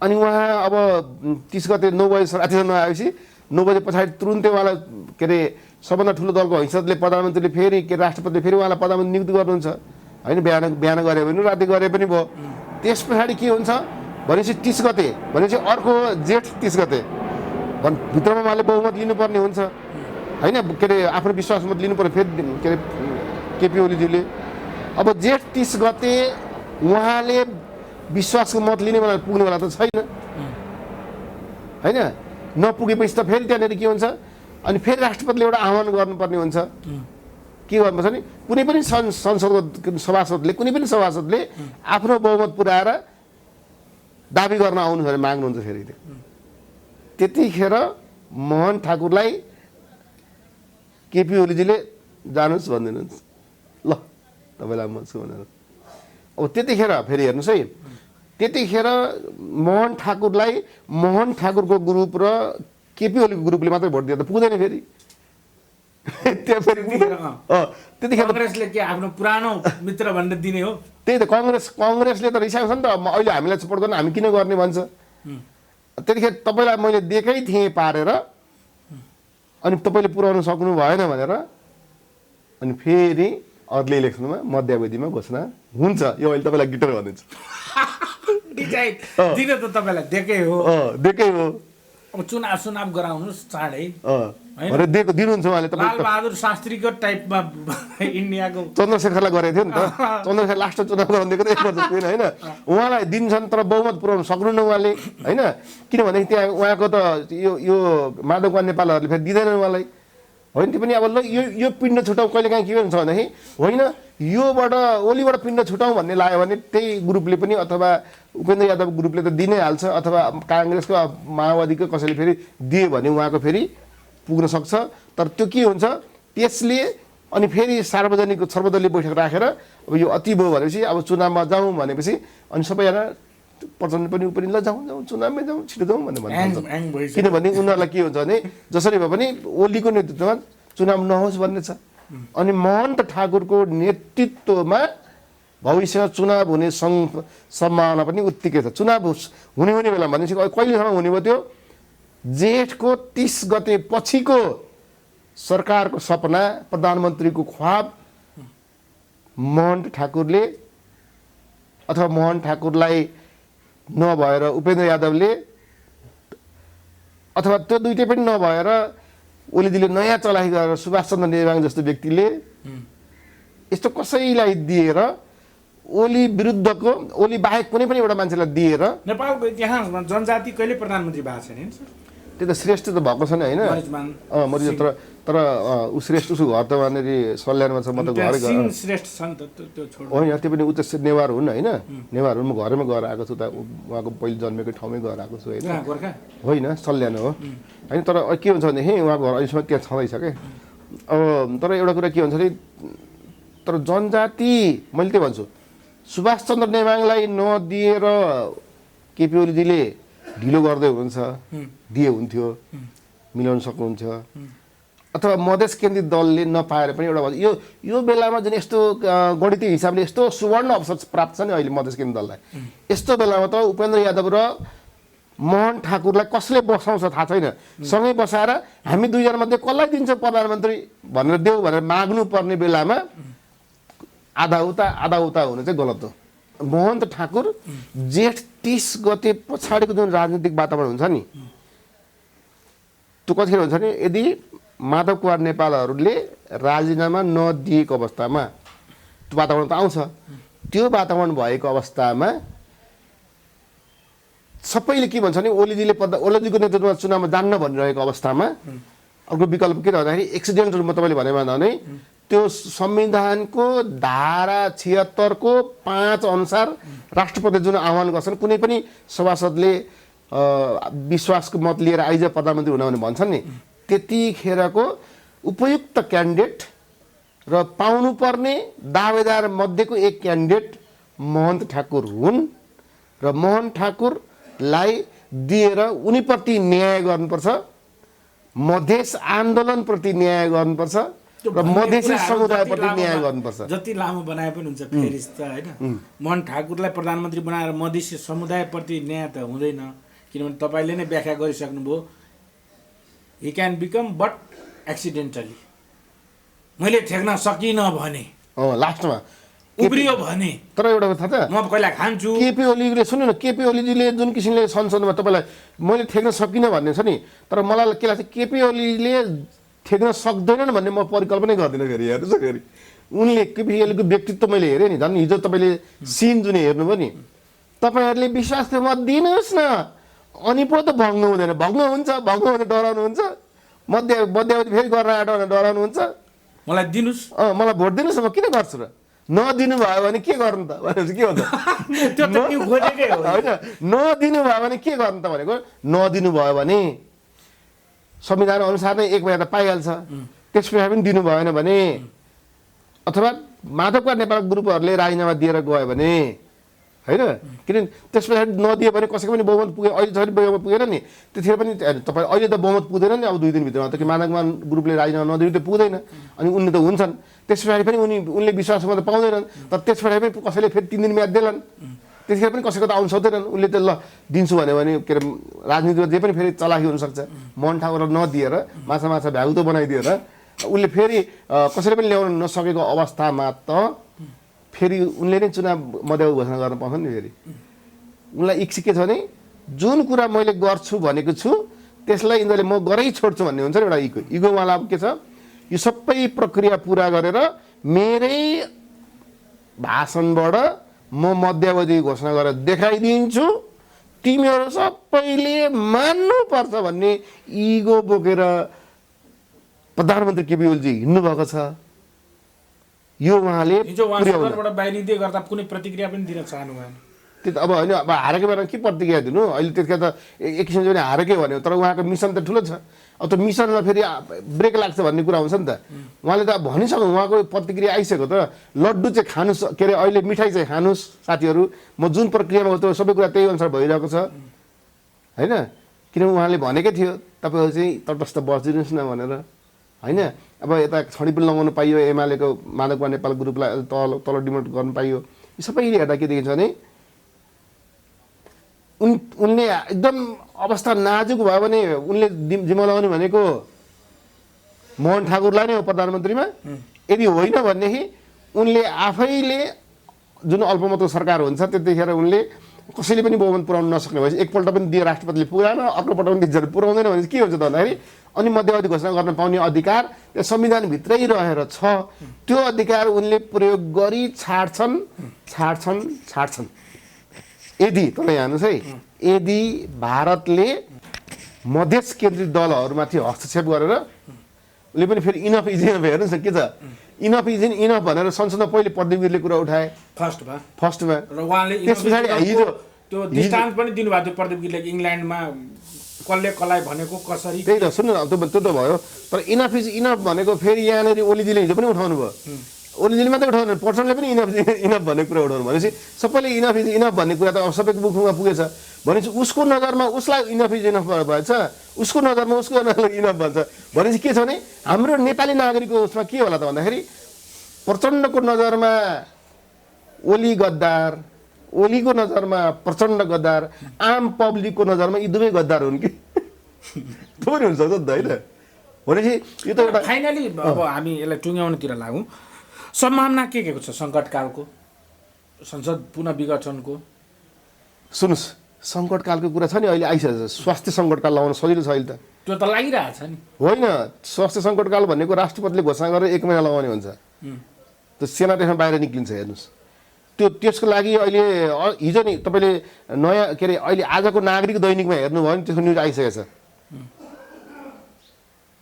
अनि उहाँ अब 30 गते 9 बजे रातिसम्म आएपछि 9 बजे पछाडि तुरुन्तै उहाँलाई के अरे सबभन्दा ठुलो दलको हैसियतले प्रधानमन्त्रीले फेरि के राष्ट्रपतिले फेरि उहाँलाई प्रधानमन्त्री नियुक्त गर्नुहुन्छ, होइन? बिहान गरे पनि राति गरे पनि भयो। त्यस पछाडि के हुन्छ भनेपछि 30 गते भनेपछि अर्को जेठ 30 गते भित्रमा उहाँले बहुमत लिनुपर्ने हुन्छ, होइन? के अरे आफ्नो विश्वास मत लिनु पर्यो फेरि के अरे केपी ओलीजीले। अब जेठ 30 गते उहाँले विश्वासको मत लिने बेला पुग्नेवाला त छैन, होइन? नपुगेपछि त फेरि त्यहाँनिर के हुन्छ, अनि फेरि राष्ट्रपतिले एउटा आह्वान गर्नुपर्ने हुन्छ। के गर्नुपर्छ नि, कुनै पनि संसदको सभासदले आफ्नो बहुमत पुऱ्याएर दाबी गर्न आउनु भने माग्नुहुन्छ फेरि। त्यतिखेर मोहन ठाकुरलाई केपी ओलीजीले जानुहोस् भनिदिनुहुन्छ, ल तपाईँलाई म छु भनेर। अब त्यतिखेर फेरि हेर्नुहोस् है, त्यतिखेर मोहन ठाकुरको ग्रुप र केपी ओलीको ग्रुपले मात्रै भोट दिएर त पुग्दैन फेरि। त्यतिखेर कांग्रेसले के आफ्नो पुरानो मित्र भनेर दिने हो? त्यही त कांग्रेसले त रिसाएको छ नि त, अहिले हामीलाई सपोर्ट गर्न हामी किन गर्ने भन्छ। त्यतिखेर तपाईँलाई मैले दिएकै थिएँ पारेर, अनि तपाईँले पुर्याउन सक्नु भएन भनेर, अनि फेरि अर्ली इलेक्सनमा मध्यावधिमा घोषणा हुन्छ। यो अहिले तपाईँलाई गिटर भनिदिन्छु, दिन त तपाईँलाई दिएकै हो। अब चुनाव गराउनुहोस् चाँडै दिनुहुन्छ उहाँले। लालबहादुर शास्त्रीको टाइपमा इन्डियाको चन्द्रशेखरलाई गरेको थियो नि त, चन्द्रशेखर लास्ट चुनाव गराउनु दिएको त 1 वर्ष पुगेन, होइन? उहाँलाई दिन्छन् तर बहुमत पुर्याउनु सक्नुहुन्न उहाँले, होइन? किनभने त्यहाँ उहाँको त यो माधवका नेपालहरूले फेरि दिँदैन उहाँलाई, होइन? त्यो पनि अब ल यो पिण्ड छुटाउँ कहिले काहीँ के हुन्छ भनेदेखि, होइन योबाट ओलीबाट पिण्ड छुटाउँ भन्ने लाग्यो भने त्यही ग्रुपले पनि अथवा उपेन्द्र यादव ग्रुपले त दिनै हाल्छ, अथवा काङ्ग्रेसको माओवादीको कसैले फेरि दियो भने उहाँको फेरि पुग्न सक्छ। तर त्यो के हुन्छ, त्यसले अनि फेरि सर्वदलीय बैठक राखेर अब यो अति भयो भनेपछि अब चुनावमा जाउँ भनेपछि अनि सबैजना प्रचण्ड पनि ऊ पनि ल जाउँ चुनावमै जाउँ छिटो जाउँ भन्ने भन्छ। किनभने उनीहरूलाई के हुन्छ भने जसरी भए पनि ओलीको नेतृत्वमा चुनाव नहोस् भन्ने छ। अनि महन्त ठाकुरको नेतृत्वमा भविष्यमा चुनाव हुने सम्भावना पनि उत्तिकै छ। चुनाव हुने बेला भनेपछि कहिलेसम्म हुने भयो त्यो जेठको 30 गते पछिको सरकारको सपना, प्रधानमन्त्रीको ख्वाब महन्त ठाकुरले अथवा मोहन ठाकुरलाई नभएर उपेन्द्र यादवले अथवा त्यो दुईटै पनि नभएर ओलीजीले नयाँ चलाइ गरेर सुभाषचन्द्र नेवाङ जस्तो व्यक्तिले यस्तो कसैलाई दिएर ओली विरुद्धको ओली बाहेक कुनै पनि एउटा मान्छेलाई दिएर नेपालको इतिहासमा जनजाति कहिले प्रधानमन्त्री भएको छैन नि सर। त्यो त श्रेष्ठ त भएको छैन होइन मरिज तर ऊ श्रेष्ठ उसको घर त वहाँनिर सल्यानमा छ। म त घरै सिंह श्रेष्ठ छ नि त त्यो छोड होइन त्यो पनि उच्च नेवार हुन् होइन नेवार हुन्। म घरैमा गएर आएको छु त उहाँको पहिले जन्मेकै ठाउँमै गएर आएको छु होइन गोर्खा होइन सल्यान हो होइन। तर के हुन्छ भनेदेखि उहाँको घर अहिलेसम्म त्यहाँ छँदैछ क्या। अब तर एउटा कुरा के भन्छ भने तर जनजाति मैले त्यही भन्छु सुभाषचन्द्र नेवाङलाई नदिएर केपी ओलीजीले ढिलो गर्दै हुनुहुन्छ दिए हुन्थ्यो मिलाउन सक्नुहुन्थ्यो अथवा मधेस केन्द्रित दलले नपाएर पनि एउटा यो बेलामा जुन यस्तो गणितीय हिसाबले यस्तो सुवर्ण अवसर प्राप्त छ नि अहिले मधेस केन्द्रित दललाई यस्तो बेलामा त उपेन्द्र यादव र मोहन ठाकुरलाई कसले बसाउँछ थाहा छैन सँगै बसाएर हामी दुईजना मध्ये कसलाई दिन्छ प्रधानमन्त्री भनेर देऊ भनेर माग्नु पर्ने बेलामा आधा उता हुनु चाहिँ गलत हो। मोहन ठाकुर जेठ 30 गते पछाडिको जुन राजनीतिक वातावरण हुन्छ नि त्यो कतिखेर हुन्छ नि यदि माधव कुमार नेपालहरूले राजीनामा नदिएको अवस्थामा त्यो वातावरण त आउँछ। त्यो वातावरण भएको अवस्थामा सबैले के भन्छ नि ओलीजीको नेतृत्वमा चुनावमा जान्न भनिरहेको अवस्थामा अर्को विकल्प के त भन्दाखेरि एक्सिडेन्टल म तपाईँले भने भने त्यो संविधानको धारा 76 को 5 अनुसार राष्ट्रपतिले जुन आह्वान गर्छन् कुनै पनि सभासदले विश्वासको मत लिएर आइज प्रधानमन्त्री हुन भने भन्छन् नि त्यतिखेरको उपयुक्त क्यान्डिडेट र पाउनुपर्ने दावेदार मध्येको एक क्यान्डिडेट महन्त ठाकुर हुन् र मोहन ठाकुरलाई दिएर उनीप्रति न्याय गर्नुपर्छ मधेस आन्दोलनप्रति न्याय गर्नुपर्छ र मधेसी समुदायप्रति न्याय गर्नुपर्छ। जति लामो बनाए पनि हुन्छ फेरि त होइन मोहन ठाकुरलाई प्रधानमन्त्री बनाएर मधेसी समुदायप्रति न्याय त हुँदैन किनभने तपाईँले नै व्याख्या गरिसक्नुभयो ही क्यान बिकम बट एक्सिडेन्टली मैले ठेक्न सकिनँ भने लास्टमा उब्रियो भने तर एउटा थाहा छ म पहिला खान्छु केपी ओलीले सुन्नु न केपी ओलीजीले जुन किसिमले संसदमा तपाईँलाई मैले ठेक्न सकिनँ भन्ने छ नि तर मलाई के लाग्छ केपी ओलीले ठेक्न सक्दैनन् भन्ने म परिकल्पनै गर्दिनँ फेरि हेर्नुहोस् फेरि उनले केपी ओलीको व्यक्तित्व मैले हेरेँ नि झन् हिजो तपाईँले सिन जुन हेर्नुभयो नि तपाईँहरूले विश्वासको मत दिनुहोस् न अनि पो त भङ्ग हुँदैन भङ्ग हुन्छ डराउनुहुन्छ मध्यावधि फेरि गर्न आँट भनेर डराउनुहुन्छ मलाई दिनुहोस् मलाई भोट दिनुहोस् म किन गर्छु र नदिनु भयो भने के गर्नु त भनेपछि के हुन्छ होइन नदिनु भयो भने के गर्नु त भनेको नदिनु भयो भने संविधान अनुसार नै 1 महिना त पाइहाल्छ त्यसपछि पनि दिनु भएन भने अथवा माधव कुमार नेपाल ग्रुपहरूले राजीनामा दिएर गयो भने होइन किनभने त्यस पछाडि नदियो भने कसैको पनि बहुमत पुग्यो अहिले झन् बहुमत पुगेन नि त्यतिखेर पनि तपाईँ अहिले त बहुमत पुग्दैन नि अब 2 दिनभित्रमा त कि माधव कुमार ग्रुपले राजीनामा नदिनु त पुग्दैन अनि उनले त हुन्छन् त्यस पछाडि पनि उनले विश्वासमा त पाउँदैनन् तर त्यस पछाडि पनि कसैले फेरि 3 दिन म्याद देलान् त्यतिखेर पनि कसैको त आउनु सक्दैनन् उनले त ल दिन्छु भने के अरे राजनीतिमा जे पनि फेरि चलाखी हुनसक्छ मोहन ठाकुरलाई नदिएर माछा भ्यागुतो बनाइदिएर उनले फेरि कसैले पनि ल्याउन नसकेको अवस्थामा त फेरि उनले नै चुनाव मध्यावधि घोषणा गर्न पाउँछ नि फेरि उनलाई इच्छा के छ भने जुन कुरा मैले गर्छु भनेको छु त्यसलाई यिनीहरूले म गरै छोड्छु भन्ने हुन्छ नि एउटा इगो उहाँलाई अब के छ यो सबै प्रक्रिया पुरा गरेर मेरै भाषणबाट म मध्यावधि घोषणा गरेर देखाइदिन्छु तिमीहरू सबैले मान्नुपर्छ भन्ने इगो बोकेर प्रधानमन्त्री केपी ओलीजी हिँड्नु भएको छ। यो उहाँले बाहिरिँदै गर्दा कुनै प्रतिक्रिया पनि दिन चाहनु भएन त्यो त अब होइन अब हारेकै बेला के प्रतिक्रिया दिनु अहिले त्यतिखेर त एक किसिमले पनि हारेकै भन्यो तर उहाँको मिसन त ठुलो छ अब त्यो मिसनमा फेरि ब्रेक लाग्छ भन्ने कुरा हुन्छ नि त उहाँले त भनिसक्नु उहाँको प्रतिक्रिया आइसक्यो त लड्डु चाहिँ खानुहोस् के अरे अहिले मिठाई चाहिँ खानुहोस् साथीहरू म जुन प्रक्रियामा त्यो सबै कुरा त्यही अनुसार भइरहेको छ होइन किनभने उहाँले भनेकै थियो तपाईँहरू चाहिँ तटस्थ बसिदिनुहोस् न भनेर होइन। अब यता छडी पनि लगाउनु पाइयो, एमालेको माधव कुमार नेपाल ग्रुपलाई तल डिमोट गर्नु पाइयो। यी सबैले हेर्दा के देखिन्छ भने उनले एकदम अवस्था नाजुक भयो भने उनले जिम्मा लगाउने भनेको मोहन ठाकुरलाई नै हो प्रधानमन्त्रीमा। यदि होइन भनेदेखि उनले आफैले जुन अल्पमतको सरकार हुन्छ त्यतिखेर उनले कसैले पनि बहुमत पुर्याउन नसक्ने भएपछि एकपल्ट पनि दिए राष्ट्रपतिले पुरानो अर्कोपल्ट पनि पुर्याउँदैन भने के हुन्छ त भन्दाखेरि अनि मध्यावधि घोषणा गर्न पाउने अधिकार त्यो संविधानभित्रै रहेर छ। त्यो अधिकार उनले प्रयोग गरी छाड्छन्। यदि तपाईँ हेर्नुहोस् है, यदि भारतले मधेस केन्द्रित दलहरूमाथि हस्तक्षेप गरेर उसले पनि फेरि इनफ इज इनफ हेर्नुहोस् न के छ, इनफ इज इनफ भनेर संसदमा पहिले प्रदीपगिरीले कुरा उठाए फर्स्टमा र उहाँले त्यस पछाडि हिजो त्यो दृष्टान्त पनि दिनुभएको थियो प्रदीपगिरीले इङ्ल्यान्डमा कसले कसलाई भनेको कसरी। त्यही त सुन्नु न, त्यो त भयो, तर इनफ इज इनफ भनेको फेरि यहाँनिर ओलीजीले हिजो पनि उठाउनु भयो। ओलीजीले मात्रै उठाउनु, पर्सनले पनि इनफ भन्ने कुरा उठाउनु भनेपछि सबैले इनफ इज इनफ भन्ने कुरा त अब सबैको मुखमा पुगेछ भनेपछि उसको नजरमा उसलाई इनफ इज इनफ भएछ, उसको नजरमा उसको इनफ भन्छ भनेपछि के छ भने हाम्रो नेपाली नागरिकको उसमा के होला त भन्दाखेरि प्रचण्डको नजरमा ओली गद्दार, ओलीको नजरमा प्रचण्ड गद्दार, आम पब्लिकको नजरमा यी दुवै गद्दार हुन् कि त्यो पनि हुनसक्छ नि त होइन। भनेपछि यो त एउटा फाइनली अब हामी यसलाई टुङ्ग्याउनुतिर लागौँ। सम्भावना के छ सङ्कटकालको, संसद पुनः विघटनको? सुन्नुहोस्, सङ्कटकालको कुरा छ नि अहिले आइसकेको छ। स्वास्थ्य सङ्कटकाल लगाउन सजिलो छ अहिले त, त्यो त लागिरहेछ नि। होइन, स्वास्थ्य सङ्कटकाल भनेको राष्ट्रपतिले घोषणा गरेर 1 महिना लगाउने हुन्छ, त्यो सेना त्यसमा बाहिर निक्लिन्छ। हेर्नुहोस्, त्यसको लागि अहिले हिजो नि तपाईँले नयाँ के अरे अहिले आजको नागरिक दैनिकमा हेर्नुभयो भने त्यसको न्युज आइसकेको छ।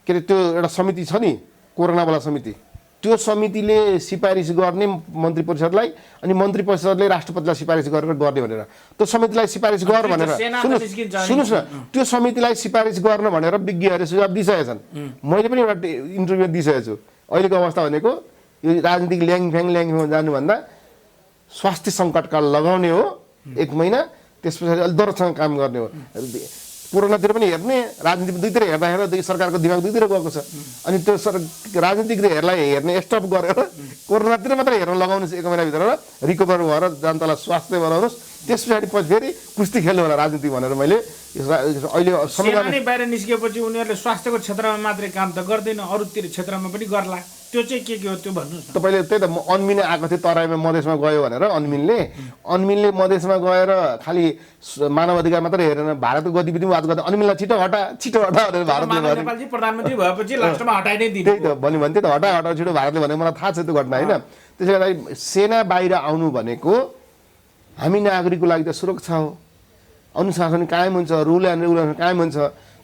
के अरे त्यो एउटा समिति छ नि, कोरोनावाला समिति, त्यो समितिले सिफारिस गर्ने मन्त्री परिषदलाई अनि मन्त्री परिषदले राष्ट्रपतिलाई सिफारिस गरेर गर्ने भनेर त्यो समितिलाई सिफारिस गर भनेर सुन्नुहोस् न, त्यो समितिलाई सिफारिस गर्न भनेर विज्ञहरूले सुझाव दिइसकेका छन्। मैले पनि एउटा इन्टरभ्यू दिइसकेको छु। अहिलेको अवस्था भनेको यो राजनीतिक ल्याङफ्याङमा जानुभन्दा स्वास्थ्य सङ्कटकाल लगाउने हो 1 महिना, त्यस पछाडि अलिक दरसँग काम गर्ने हो। कोरोनातिर पनि हेर्ने, राजनीतिमा दुईतिर हेर्दाखेरि सरकारको दिमाग दुईतिर गएको छ। अनि त्यो राजनीतिकहरूलाई हेर्ने स्टप गरेर कोरोनातिर मात्रै हेर्न लगाउनुहोस् 1 महिनाभित्र र रिकभर भएर जनतालाई स्वास्थ्य बनाउनुहोस्, त्यस पछाडि फेरि कुस्ती खेल्नु होला राजनीति भनेर मैले अहिले संविधान बाहिर निस्किएपछि उनीहरूले स्वास्थ्यको क्षेत्रमा मात्रै काम त गर्दैन, अरूतिर क्षेत्रमा पनि गर्ला। त्यो चाहिँ के हो त्यो भन्नुहोस् न। तपाईँले त्यही त अन्मिने आएको थियो तराईमा मधेसमा गयो भनेर अन्मिनले मधेसमा गएर खालि मानव अधिकार मात्रै हेरेन, भारतको गतिविधिमा वाद गर्दा अन्मिनलाई छिटो हटा भनेर भारतले नेपालजी प्रधानमन्त्री भएपछि लास्टमा हटाइ नै दिने। त्यही त भन्यो भने त्यही त हटा छिटो भारतले भनेको मलाई थाहा छ त्यो घटना होइन। त्यसले गर्दा सेना बाहिर आउनु भनेको हामी नागरिकको लागि त सुरक्षा हो, अनुशासन कायम हुन्छ, रुल एन्ड रेगुलेसन कायम हुन्छ।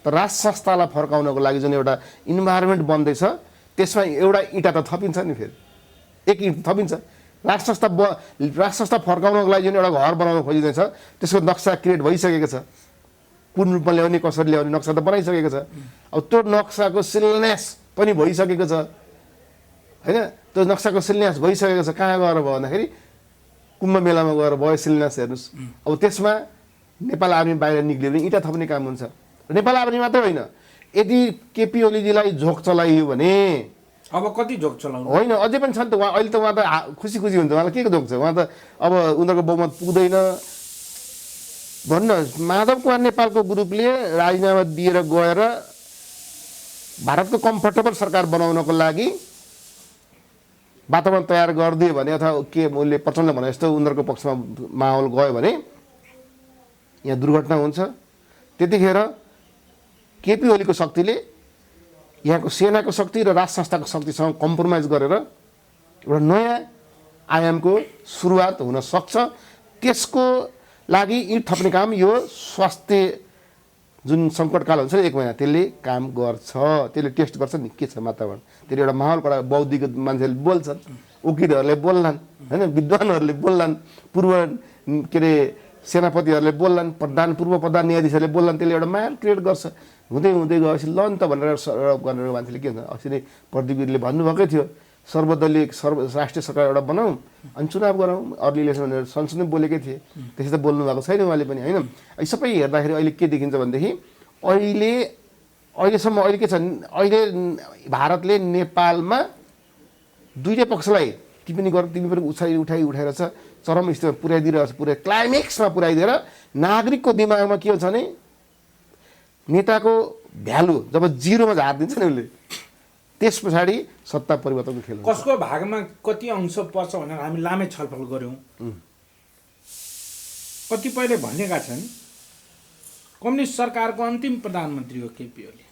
तर राष्ट्र संस्थालाई फर्काउनको लागि जुन एउटा इन्भाइरोमेन्ट बन्दैछ त्यसमा एउटा इँटा त थपिन्छ नि, फेरि एक इँट थपिन्छ। राष्ट्र संस्था फर्काउनको लागि जुन एउटा घर बनाउन खोजिँदैछ त्यसको नक्सा क्रिएट भइसकेको छ, कुन रूपमा ल्याउने कसरी ल्याउने नक्सा त बनाइसकेको छ। अब त्यो नक्साको शिलान्यास पनि भइसकेको छ होइन। त्यो नक्साको शिलान्यास भइसकेको छ, कहाँ गएर भयो भन्दाखेरि कुम्भ मेलामा गएर भयो शिलान्यास। हेर्नुहोस्, अब त्यसमा नेपाल आर्मी बाहिर निक्लियो भने इँटा थप्ने काम हुन्छ। नेपाल आर्मी मात्रै होइन, यदि केपी ओलीजीलाई झोक चलाइयो भने अब कति झोक चलाउनु होइन, अझै पनि छ नि त। उहाँ अहिले त उहाँ त खुसी हुन्छ, उहाँलाई के को झोक छ, उहाँ त अब उनीहरूको बहुमत पुग्दैन भन्न। माधव कुमार नेपालको ग्रुपले राजीनामा दिएर गएर भारतको कम्फर्टेबल सरकार बनाउनको लागि वातावरण तयार गरिदियो भने अथवा के उसले प्रचण्ड भने जस्तो उनीहरूको पक्षमा माहौल गयो भने यहाँ दुर्घटना हुन्छ। त्यतिखेर केपी ओलीको शक्तिले यहाँको सेनाको शक्ति र राष्ट्र संस्थाको शक्तिसँग कम्प्रोमाइज गरेर एउटा नयाँ आयामको सुरुवात हुन सक्छ। त्यसको लागि इँट थप्ने काम यो स्वास्थ्य जुन सङ्कटकाल हुन्छ नि 1 महिना, त्यसले काम गर्छ, त्यसले टेस्ट गर्छ नि के छ वातावरण। त्यसले एउटा माहौलबाट बौद्धिक मान्छेले बोल्छन्, वकिलहरूले बोल्लान् होइन, विद्वानहरूले बोल्लान्, पूर्व के अरे सेनापतिहरूले बोल्लान्, पूर्व प्रधान न्यायाधीशहरूले बोल्लान्, त्यसले एउटा माहौल क्रिएट गर्छ। हुँदै गएपछि ल नि त भनेर गरेर मान्छेले के भन्छ, अस्ति नै प्रदीपले भन्नुभएकै थियो सर्वदलीय राष्ट्रिय सरकार एउटा बनाऊ अनि चुनाव गरौँ अर्ली इलेक्सन भनेर संसदमै बोलेकै थिए। त्यसै त बोल्नु भएको छैन उहाँले पनि होइन। सबै हेर्दाखेरि अहिले के देखिन्छ भनेदेखि अहिले अहिलेसम्म अहिले के छ, अहिले भारतले नेपालमा दुईटै पक्षलाई टिप्पणी पनि उठाएर छ, चरम स्थितिमा पुर्याइदिरहेको छ, क्लाइमेक्समा पुर्याइदिएर नागरिकको दिमागमा के हुन्छ भने नेताको भ्यालु जब जिरोमा झारिदिन्छ नि उसले, त्यस पछाडि सत्ता परिवर्तनको खेल हुन्छ। कसको भागमा कति अंश पर्छ भनेर हामी लामै छलफल गऱ्यौँ। कतिपयले भनेका छन् कम्युनिस्ट सरकारको अन्तिम प्रधानमन्त्री हो केपी ओली।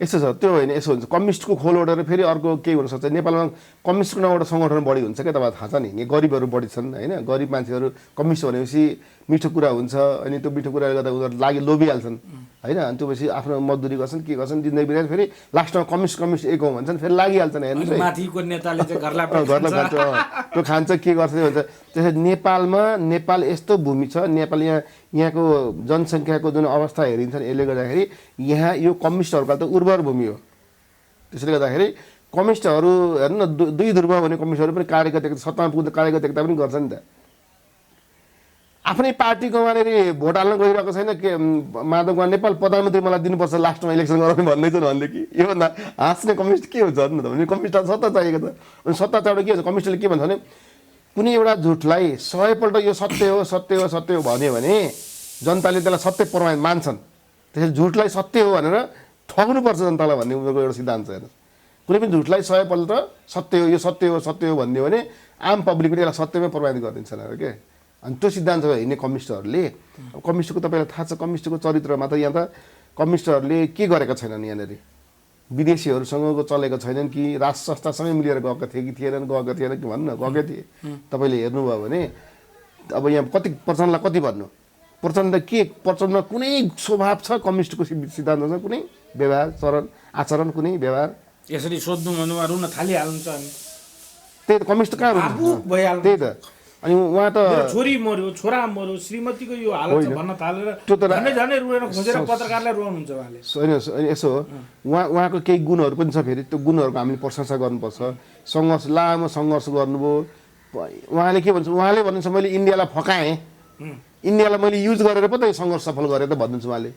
यस्तो छ, त्यो होइन, यसो हुन्छ, कम्युनिस्टको खोल ओढेर फेरि अर्को केही हुनसक्छ। नेपालमा कम्युनिस्टको नाउँबाट सङ्गठन बढी हुन्छ क्या, तपाईँलाई थाहा छ नि, यहाँ गरिबहरू बढी छन् होइन। गरिब मान्छेहरू कम्युनिस्ट भनेपछि मिठो कुरा हुन्छ, अनि त्यो मिठो कुराले गर्दा उनीहरू लागि लोभिहाल्छन् होइन। अनि त्यो पछि आफ्नो मजदुरी गर्छन्, के गर्छन्, जिन्दगी बिताएर फेरि लास्टमा कम्युनिस्ट एक हो भन्छन्, फेरि लागिहाल्छन्। हेर्नुहोस् है, माथिको नेताले चाहिँ घरलाई खान्छ, त्यो खान्छ, के गर्छ भन्छ। त्यसरी नेपाल यस्तो भूमि छ, नेपाल यहाँको जनसङ्ख्याको जुन अवस्था हेरिन्छ यसले गर्दाखेरि यहाँ यो कम्युनिस्टहरूको त उर्वर भूमि हो। त्यसले गर्दाखेरि कम्युनिस्टहरू हेर्नु न, दुई ध्रुवमा भने कम्युनिस्टहरू पनि कार्यकर्ता सत्तामा पुग्दा कार्यकर्ता पनि गर्छ नि त। आफ्नै पार्टीको वहाँनिर भोट हाल्न गइरहेको छैन के माधव कुमार नेपाल प्रधानमन्त्री मलाई दिनुपर्छ लास्टमा इलेक्सन गराउने भन्दैछन् भनेदेखि योभन्दा हाँस्ने कम्युनिस्ट के हुन्छ हेर्नु त। भने कम्युनिस्टलाई सत्ता चाहिएको त, अनि सत्ता चाहिँदा के हुन्छ, कम्युनिस्टले के भन्छ भने कुनै एउटा झुटलाई 100पल्ट यो सत्य हो सत्य हो सत्य हो भन्यो भने जनताले त्यसलाई सत्य प्रमाणित मान्छन्। त्यसरी झुटलाई सत्य हो भनेर ठग्नुपर्छ जनतालाई भन्ने उनीहरूको एउटा सिद्धान्त छ। हेर्नु, कुनै पनि झुटलाई 100पल्ट सत्य हो यो सत्य हो सत्य हो भनिदियो भने आम पब्लिकले यसलाई सत्यमै प्रमाणित गरिदिन्छन् अरे के। अनि त्यो सिद्धान्त हिँड्ने कम्युनिस्टहरूले, अब कम्युनिस्टको तपाईँलाई थाहा छ कम्युनिस्टको चरित्रमा त यहाँ त कम्युनिस्टहरूले के गरेका छैनन्, यहाँनिर विदेशीहरूसँगको चलेको छैनन् कि राज संस्थासँगै मिलेर गएका थिए कि थिएनन्, गएका थिएन कि भन्नु न, गएकै थिए। तपाईँले हेर्नुभयो भने अब यहाँ कति प्रचण्डलाई कति भन्नु, प्रचण्ड के प्रचण्डमा कुनै स्वभाव छ कम्युनिस्टको सिद्धान्तमा, कुनै व्यवहार आचरण कुनै व्यवहार यसरी सोध्नु भन्नुमा रुन थालिहाल्नुहुन्छ अनि त्यही त कम्युनिस्ट कहाँ भइहाल्नु। त्यही त। अनि उहाँ त छोरी मर्यो, छोरा मर्यो, श्रीमतीको यो हालत छ भन्न थालेर त्यो त झनै रुएर खोजेर पत्रकारलाई रुवाउनुहुन्छ उहाँले। होइन यसो हो, उहाँको केही गुणहरू पनि छ, फेरि त्यो गुणहरूको हामीले प्रशंसा गर्नुपर्छ। सङ्घर्ष, लामो सङ्घर्ष गर्नुभयो उहाँले। के भन्छ उहाँले भन्नुहुन्छ मैले इन्डियालाई फकाएँ, इन्डियालाई मैले युज गरेर पो त यो सङ्घर्ष सफल गरेँ त भन्नुहुन्छ उहाँले।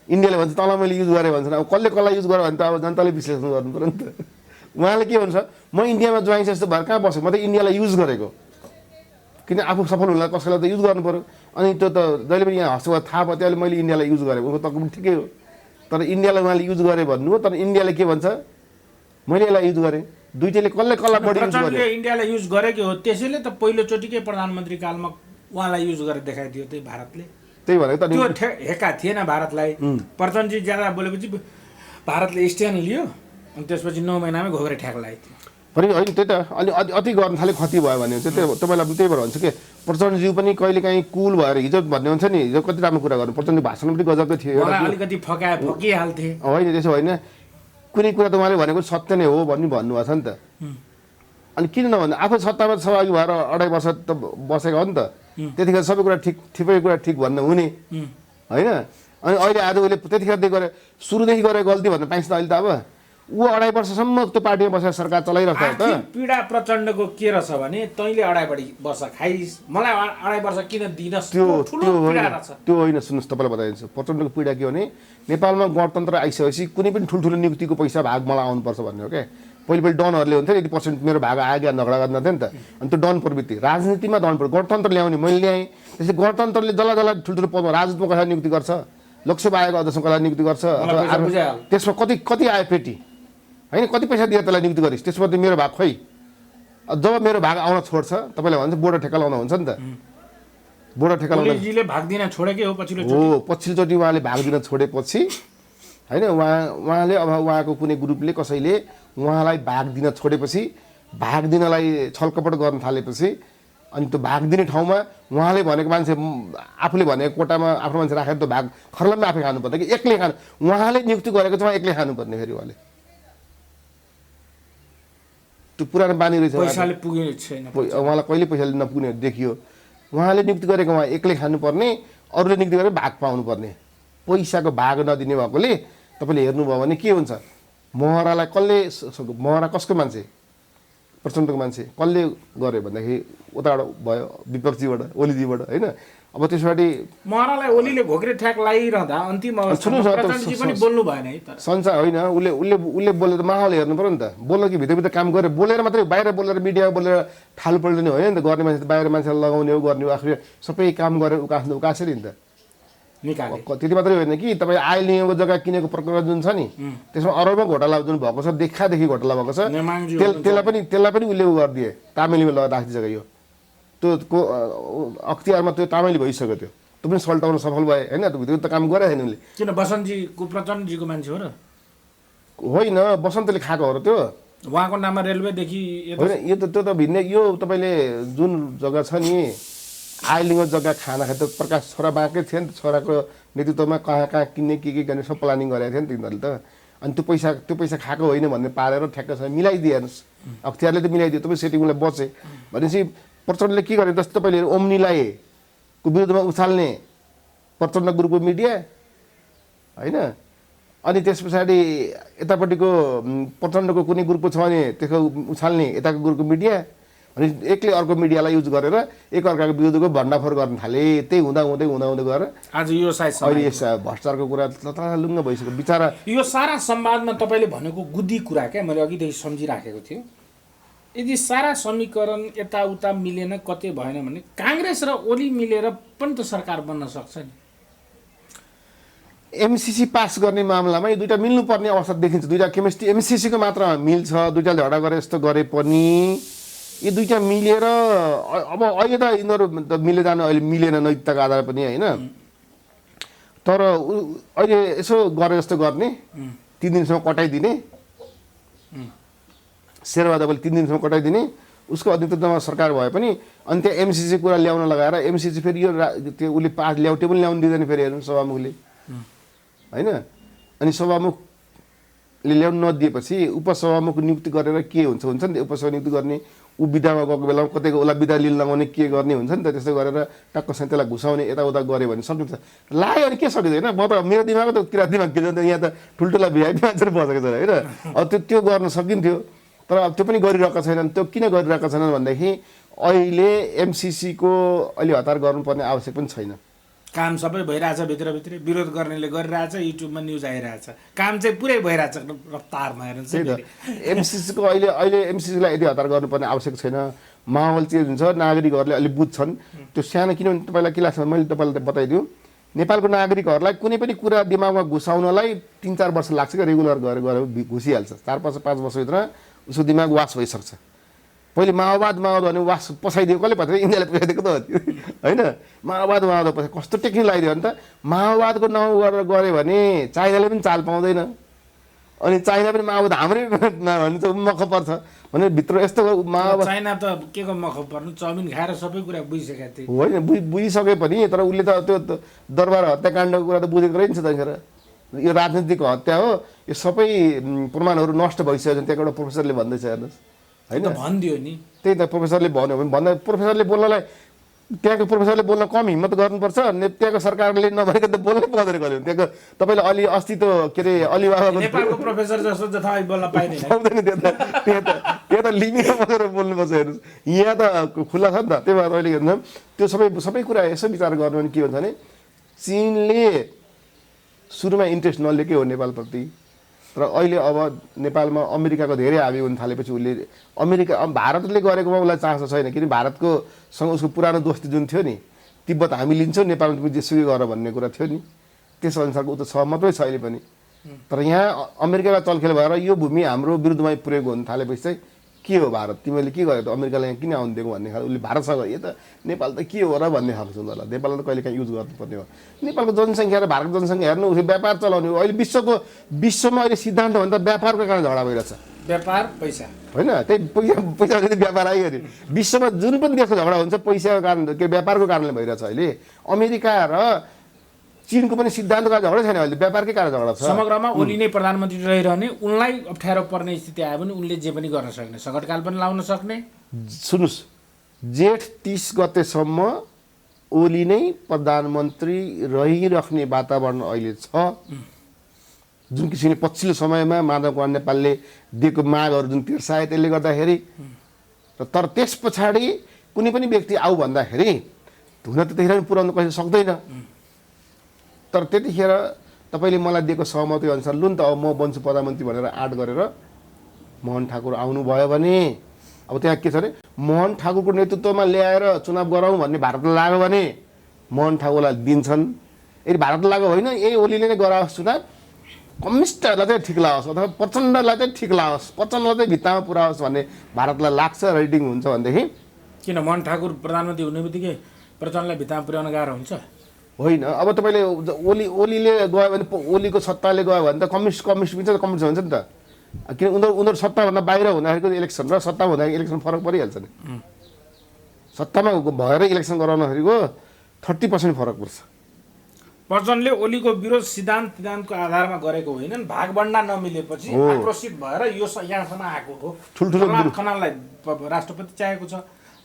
इन्डियाले भन्छ तँलाई मैले युज गरेँ भन्छन्, अब कसलाई युज गरेँ भने त अब जनताले विश्लेषण गर्नु पऱ्यो नि त। उहाँले के भन्छ म इन्डियामा ज्वाइन्छ जस्तो भएर कहाँ बसेँ, म त इन्डियालाई युज गरेको, किन आफू सफल हुनलाई कसैलाई त युज गर्नु पऱ्यो। अनि त्यो त जहिले पनि यहाँ हस्छु थाहा भयो त्यसले मैले इन्डियालाई युज गरेँ, उनको तर्क पनि ठिकै हो। तर इन्डियालाई उहाँले युज गरेँ भन्नुभयो, तर इन्डियाले के भन्छ मैले यसलाई युज गरेँ। दुइटैले कसलाई बढी युज गर्यो, इन्डियालाई युज गरेकै हो, त्यसैले त पहिलोचोटिकै प्रधानमन्त्री कालमा उहाँलाई युज गरेर देखाइदियो त्यही भारतले। त्यही भनेको त त्यो हेका थिएन भारतलाई। प्रचण्डजी ज्यादा बोलेपछि भारतले स्ट्यान्ड लियो अनि त्यसपछि 9 महिनामै घोगरे ठ्याक लगाइदियो। पनि होइन त्यही त। अनि अति गर्न थाले खती भयो भने चाहिँ त्यो तपाईँलाई त्यही भएर भन्छ कि प्रचण्डज्यू पनि कहिले काहीँ कुल भएर हिजो भन्ने हुन्छ नि, हिजो कति राम्रो कुरा गर्नु, प्रचण्ड भाषण पनि गजबकै थियो। अलिकति फकिहाल्थे होइन त्यसो होइन, कुनै कुरा त उहाँले भनेको सत्य नै हो भन्नुभएको छ नि त। अनि किन नभन्दा आफू सत्तामा सहभागी भएर 2.5 वर्ष त बसेको हो नि त, त्यतिखेर सबै कुरा ठिकै कुरा ठिक भन्न हुने होइन। अनि अहिले आज उसले त्यतिखेरदेखि गरे सुरुदेखि गरेको गल्ती भन्न पाइन्छ त। अहिले त अब ऊ 2.5 वर्षसम्म त्यो पार्टीमा बसेर सरकार चलाइरहेको छ त। पीडा प्रचण्डको के रहेछ भने तैँले 2.5 वर्ष खाइस्, मलाई 2.5 वर्ष किन दिनस्, त्यो होइन। सुन्नुहोस् तपाईँलाई बताइदिन्छु प्रचण्डको पीडा के हो भने नेपालमा गणतन्त्र आइसकेपछि कुनै पनि ठुल्ठुलो नियुक्तिको पैसा भाग मलाई आउनुपर्छ भन्ने हो क्या। पहिले डनहरूले हुन्थ्यो 80% मेरो भाग आयो झगडा गर्न थियो नि त। अनि त्यो डन प्रवृत्ति राजनीतिमा डन प्रवृत्ति, गणतन्त्र ल्याउने मैले ल्याएँ, त्यसै गणतन्त्रले जल्ला ठुल्ठुलो पदमा राजदूतमा कसैलाई नियुक्ति गर्छ, लोकसभा आयोगको अध्यक्षमा कसैलाई नियुक्ति गर्छ, त्यसमा कति आयो पेटी होइन, कति पैसा दिएर त्यसलाई नियुक्ति गरिस्, त्यसपछि मेरो भाग खोइ। जब मेरो भाग आउन छोड्छ तपाईँले भन्छ बोर्डर ठेक्का लाउन हुन्छ नि त। बोर्डर ठेक्का लाउन भाग दिन छोडेकै हो पछिल्लोचोटि उहाँले भाग दिन छोडेपछि होइन उहाँले अब उहाँको कुनै ग्रुपले कसैले उहाँलाई भाग दिन छोडेपछि, भाग दिनलाई छलकपट गर्न थालेपछि अनि त्यो भाग दिने ठाउँमा उहाँले भनेको मान्छे आफूले भनेको कोटामा आफ्नो मान्छे राखेर त्यो भाग खर्लममा आफै खानुपर्ने कि एक्लै खानु, उहाँले नियुक्ति गरेको चाहिँ एक्लै खानुपर्ने। फेरि उहाँले त्यो पुरानो बानी रहेछ, पैसाले पुगेको छैन, उहाँलाई कहिले पैसाले नपुग्ने देखियो। उहाँले नियुक्ति गरेको उहाँ एक्लै खानुपर्ने, अरूले नियुक्ति गरेर भाग पाउनुपर्ने। पैसाको भाग नदिने भएकोले तपाईँले हेर्नुभयो भने के हुन्छ, महरालाई महरा कसको मान्छे, प्रचण्डको मान्छे कसले गर्यो भन्दाखेरि उताबाट भयो विपक्षीबाट ओलीजीबाट होइन। अब त्यसपछि महरालाई ओलीले घोक्रे ठ्याक लगाइरहँदा अन्तिम सुन्नुहोस् न, प्रचण्डजी पनि बोल्नु भएन है तर संसार होइन, उसले बोलेर त माहौल हेर्नु पऱ्यो नि त। बोल्न कि भित्रभित्र काम गरेर बोलेर मात्रै बाहिर बोलेर मिडियामा बोलेर ठालु पल्टिने होइन नि त। गर्ने मान्छे बाहिर मान्छेलाई लगाउने हो, गर्ने हो, आफूले सबै काम गरेर उकासेर नि त। निकाले त्यति मात्रै होइन कि तपाईँ आइलिङको जग्गा किनेको प्रकरण जुन छ नि, त्यसमा अरबमा घोटाला जुन भएको छ, देखादेखि घोटाला भएको छ, नेमाङज्यू त्यसलाई पनि उसले गरिदिए, तामेलीमा लगाएर राखिदिए जग्गा। यो त्यो अख्तियारमा त्यो तामेली भइसक्यो, त्यो पनि सल्टाउन सफल भए होइन। भित्र त काम गरेको छैन उसले। किन बसन्तजीको प्रचण्डजीको मान्छे हो र? होइन, बसन्तले खाएको हो र त्यो। उहाँको नाममा रेलवेदेखि होइन, यो त भिन्नै। यो तपाईँले जुन जग्गा छ नि आइलिङको जग्गा खाँदाखेरि त प्रकाश छोरा बाँकै थियो नि त। छोराको नेतृत्वमा कहाँ किन्ने के गर्ने सब प्लानिङ गरेको थियो नि तिनीहरूले त। अनि त्यो पैसा खाएको होइन भन्ने पारेर ठ्याक्कसँग मिलाइदिए हेर्नुहोस्। अख्तियारले त मिलाइदियो, तपाईँ सेटिङलाई बचे भनेपछि प्रचण्डले के गर्ने? जस्तो तपाईँले ओम्नीलाई को विरुद्धमा उछाल्ने प्रचण्ड ग्रुपको मिडिया होइन, अनि त्यस पछाडि यतापट्टिको प्रचण्डको कुनै ग्रुपको छ भने त्यसको उछाल्ने यताको ग्रुपको मिडिया, अनि एकले अर्को मिडियालाई युज गरेर एकअर्काको विरुद्धको भण्डाफोर गर्न थाले। त्यही हुँदै गएर आज यो सायद अहिले यस भ्रष्टाचारको कुरा लुङ्ग भइसक्यो बिचरा। यो सारा संवादमा तपाईँले भनेको गुदी कुरा क्या मैले अघिदेखि सम्झिराखेको थियो। यदि सारा समीकरण यताउता मिलेन, कतै भएन भने काङ्ग्रेस र ओली मिलेर पनि त सरकार बन्न सक्छ नि। एमसिसी पास गर्ने मामलामा यो दुईटा मिल्नुपर्ने अवस्था देखिन्छ। दुईटा केमिस्ट्री एमसिसीको मात्र मिल्छ, दुईटा झगडा गरे जस्तो गरे पनि यो दुईटा मिलेर अब अहिले त यिनीहरू त मिले जानु अहिले मिलेन नैतिकताको आधार पनि होइन। तर अहिले यसो गरे जस्तो गर्ने, 3 दिनसम्म कटाइदिने, शेरबहादुरले 3 दिनसम्म कटाइदिने, उसको अध्यक्षतामा सरकार भए पनि अनि त्यहाँ एमसिसी कुरा ल्याउन लगाएर एमसिसी फेरि यो त्यो उसले पास ल्याउटे पनि ल्याउनु दिँदैन फेरि हेर्नु सभामुखले होइन। अनि सभामुखले ल्याउनु नदिएपछि उपसभामुख नियुक्ति गरेर के हुन्छ नि त। उपसभा नियुक्ति गर्ने, ऊ बिदामा गएको बेलामा कतैको उसलाई बिदा लिन लगाउने के गर्ने हुन्छ नि त। त्यस्तो गरेर टक्कसँग त्यसलाई घुसाउने यताउता गऱ्यो भने सकिन्छ। लाग्यो भने के सकिँदैन। म त मेरो दिमागमा त किरा दिमाग के जान्छ, यहाँ त ठुल्ठुला भिआइपी मान्छेहरू बसेको छ होइन। अब त्यो गर्न सकिन्थ्यो, तर अब त्यो पनि गरिरहेका छैनन्। त्यो किन गरिरहेका छैनन् भनेदेखि अहिले एमसिसीको अहिले हतार गर्नुपर्ने आवश्यक पनि छैन। काम सबै भइरहेछ, भित्रभित्रै विरोध गर्नेले गरिरहेछ, युट्युबमा न्युज आइरहेछ, काम चाहिँ पुरै भइरहेछ रफ्तारमा हेर्नुहोस्। त्यही त एमसिसीको अहिले एमसिसीलाई यदि हतार गर्नुपर्ने आवश्यक छैन। माहौल चेन्ज हुन्छ, नागरिकहरूले अहिले बुझ्छन् त्यो सानो। किनभने तपाईँलाई के लाग्छ मैले तपाईँलाई बताइदिउँ, नेपालको नागरिकहरूलाई कुनै पनि कुरा दिमागमा घुसाउनलाई 3-4 वर्ष लाग्छ क्या। रेगुलर गरेर घुसिहाल्छ। 4-5 वर्षभित्र उसको दिमाग वास भइसक्छ। पहिले माओवाद भने वास पसाइदियो, कसले पछाडि इन्डियाले पसाइदिएको त होइन। माओवाद पछि कस्तो टेक्निक लगाइदियो भने त माओवादको नाउँ गरेर गऱ्यो भने चाइनाले पनि चाल पाउँदैन, अनि चाइना पनि माओवाद हाम्रै भने त मख पर्छ भने भित्र यस्तो माओवाद। चाइना त के को मख पर्नु, चाउमिन खाएर सबै कुरा बुझिसकेको थियो होइन, बुझिसके पनि तर उसले त त्यो दरबार हत्याकाण्डको कुरा त बुझेको रहेछ त्यतिखेर। यो राजनीतिक हत्या हो, यो सबै प्रमाणहरू नष्ट भइसक्यो। त्यहाँको एउटा प्रोफेसरले भन्दैछ हेर्नुहोस् होइन। भनिदियो नि, त्यही त प्रोफेसरले भन्यो भने भन्दा प्रोफेसरले बोल्नलाई त्यहाँको प्रोफेसरले बोल्न कम हिम्मत गर्नुपर्छ। त्यहाँको सरकारले नभएको त बोल्नै पाउँदैन कहिले। त्यहाँको तपाईँले अलि अस्ति त के अरे अलिबाबाको नेपालको प्रोफेसर जस्तो जथाभावी बोल्न पाइँदैन। पाउँदैन। त्यहाँ त लिमिटमा बसेर बोल्नुपर्छ हेर्नुहोस्। यहाँ त खुल्ला छ नि त। त्यही भएर अहिले हेर्नु त्यो सबै कुरा यसो विचार गर्नु भने के हुन्छ भने चीनले सुरुमा इन्ट्रेस्ट नलिएकै हो नेपालप्रति, तर अहिले अब नेपालमा अमेरिकाको धेरै हाबी हुन थालेपछि उसले भारतले गरेकोमा उसलाई चासो छैन। किनभने भारतको सँग उसको पुरानो दोस्ती जुन थियो नि, तिब्बत हामी लिन्छौँ नेपालमा जेसुकै गर भन्ने कुरा थियो नि, त्यस अनुसारको ऊ त सहमतै छ अहिले पनि। तर यहाँ अमेरिकामा चलखेल भएर यो भूमि हाम्रो विरुद्धमा प्रयोग हुन थालेपछि चाहिँ के हो भारत, तिमीले के गर्यो त, अमेरिकालाई यहाँ किन आउनु दिएको भन्ने खाले उसले भारतसँग यो त नेपाल त के हो र भन्ने खालको छ उनीहरूलाई। नेपाललाई त कहिले काहीँ युज गर्नुपर्ने हो। नेपालको जनसङ्ख्या र भारतको जनसङ्ख्या हेर्नु, उसले व्यापार चलाउने हो। अहिले विश्वमा अहिले सिद्धान्त भन्दा व्यापारको कारण झगडा भइरहेछ। व्यापार पैसा होइन, त्यही पैसा जति व्यापार आयो अरे विश्वमा जुन पनि देशको झगडा हुन्छ पैसाको कारण, के व्यापारको कारणले भइरहेछ। अहिले अमेरिका र चीनको पनि सिद्धान्तको झगडा छैन, अहिले व्यापारकै कारण झगडा छ। समग्रमा ओली नै प्रधानमन्त्री रहिरहने, उनलाई अप्ठ्यारो पर्ने स्थिति आयो भने उनले जे पनि गर्न सक्ने, सङ्कटकाल पनि लाउन सक्ने। सुन्नुहोस्, जेठ 30 गतेसम्म ओली नै प्रधानमन्त्री रहिराख्ने वातावरण अहिले छ। जुन किसिमले पछिल्लो समयमा माधव कुमार नेपालले दिएको मागहरू जुन तिर्साए त्यसले गर्दाखेरि। तर त्यस पछाडि कुनै पनि व्यक्ति आऊ भन्दाखेरि हुन त त्यतिखेर पनि पुर्याउनु कसैले सक्दैन। तर त्यतिखेर तपाईँले मलाई दिएको सहमति अनुसार लु नि त अब म बन्छु प्रधानमन्त्री भनेर आँट गरेर मोहन ठाकुर आउनुभयो भने अब त्यहाँ के छ भने मोहन ठाकुरको नेतृत्वमा ल्याएर चुनाव गराउँ भन्ने भारतलाई लाग्यो भने मोहन ठाकुरलाई दिन्छन्। यदि भारतलाई लाग्यो होइन यही ओलीले नै गराओस् चुनाव, कम्युनिस्टहरूलाई चाहिँ ठिक लागोस् अथवा प्रचण्डलाई चाहिँ ठिक लागोस्, प्रचण्डलाई चाहिँ भित्तामा पुऱ्याओस् भन्ने भारतलाई लाग्छ रेटिङ हुन्छ भनेदेखि किन मोहन ठाकुर प्रधानमन्त्री हुने बित्तिकै प्रचण्डलाई भित्तामा पुर्याउन गाह्रो हुन्छ? होइन। अब तपाईँले ओलीले गयो भने ओलीको सत्ताले गयो भने त कम्युनिस्ट पनि त कम्युनिस्ट हुन्छ नि त। किन उनीहरू सत्ताभन्दा बाहिर हुँदाखेरिको इलेक्सन र सत्तामा हुँदाखेरि इलेक्सन फरक परिहाल्छ नि। सत्तामा भएर इलेक्सन गराउनखेरिको 30% फरक पर्छ। प्रचण्डले ओलीको विरोध सिद्धान्तको आधारमा गरेको होइनन्, भागभण्डा नमिलेपछि आक्रोशित भएर यो यहाँसम्म आएको हो। ठुल्ठुलो खनाललाई राष्ट्रपति चाहिएको छ,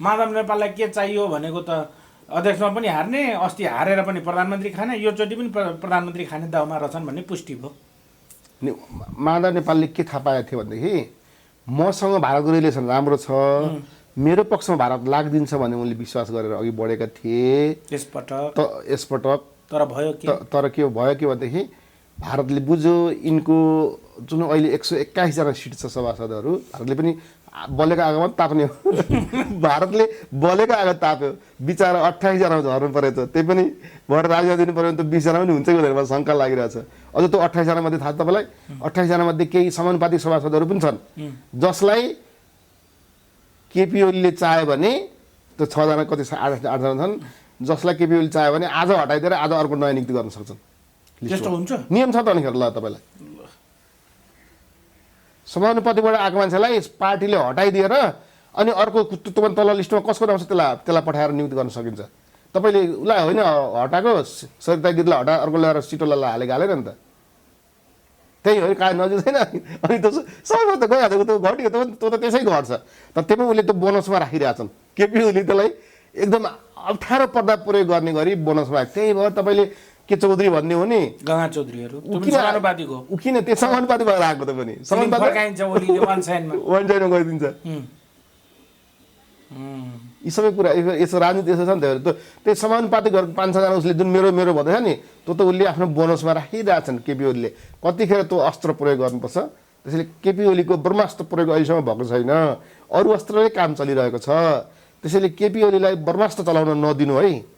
माधव नेपाललाई के चाहियो भनेको त अध्यक्षमा पनि हार्ने, अस्ति हारेर पनि प्रधानमन्त्री खाने, योचोटि पनि प्रधानमन्त्री खाने दाउमा रहेछन् भन्ने पुष्टि भयो। माधव नेपालले के थाहा पाएको थियो भनेदेखि मसँग भारतको रिलेसन राम्रो छ, मेरो पक्षमा भारत लागिदिन्छ भन्ने उनले विश्वास गरेर अघि बढेका थिए यसपटक। तर के भयो के भनेदेखि भारतले बुझ्यो यिनको जुन अहिले 121 जना सिट छ सभासदहरू, भारतले पनि बलेको आगोमा ताप्ने हो। भारतले बलेको आगो ताप्यो, बिचरा 28 जना झर्नु परेछ। त्यही पनि भएर राजीनामा दिनु पऱ्यो भने त 20 जना पनि हुन्छ कि भनेर मलाई शङ्का लागिरहेछ। अझ त्यो 28 जना मध्ये थाहा छ तपाईँलाई, 28 जना मध्ये केही समानुपातिक सभासदहरू पनि छन् जसलाई केपी ओलीले चाह्यो भने त्यो 6 जना कति 8 जना छन् जसलाई केपी ओलीले चाह्यो भने आज हटाइदिएर आज अर्को नयाँ नियुक्ति गर्न सक्छन्। त्यस्तो हुन्छ, नियम छ त अनिखेर। ल तपाईँलाई समानुपातिबाट आएको मान्छेलाई पार्टीले हटाइदिएर अनि अर्को तुमा तल लिस्टमा कसको नाम छ त्यसलाई पठाएर नियुक्ति गर्न सकिन्छ। तपाईँले उसलाई होइन हटाएको सरिता गिरीलाई हटाएर अर्को ल्याएर सिटोलाई हालेको हालेन नि त, त्यही हो कहाँ नजिक छैन। अनि त्यो सबैमा त गइहाल्छ, त्यो घट्यो त्यो त त्यसै घट्छ। तर त्यो पनि उसले त्यो बोनसमा राखिरहेछन्। केपी ओलीले त्यसलाई एकदम अप्ठ्यारो पर्दा प्रयोग गर्ने गरी बोनसमा। त्यही भएर तपाईँले के चौधरी भन्ने हो नि, गंगा चौधरीहरू किन त्यो समानुपाती भएर आएको त पनि वन साइडमा गरिदिन्छ। यी सबै कुरा यसो राजनीति यसो छ नि त। त्यो समानुपाती गरेर 5-6 जना उसले जुन मेरो मेरो भन्दैछ नि त्यो त उसले आफ्नो बोनसमा राखिरहेछन्। केपी ओलीले कतिखेर त्यो अस्त्र प्रयोग गर्नुपर्छ, त्यसैले केपी ओलीको ब्रह्मास्त्र प्रयोग अहिलेसम्म भएको छैन, अरू अस्त्रले काम चलिरहेको छ। त्यसैले केपी ओलीलाई ब्रह्मास्त्र चलाउन नदिनु है।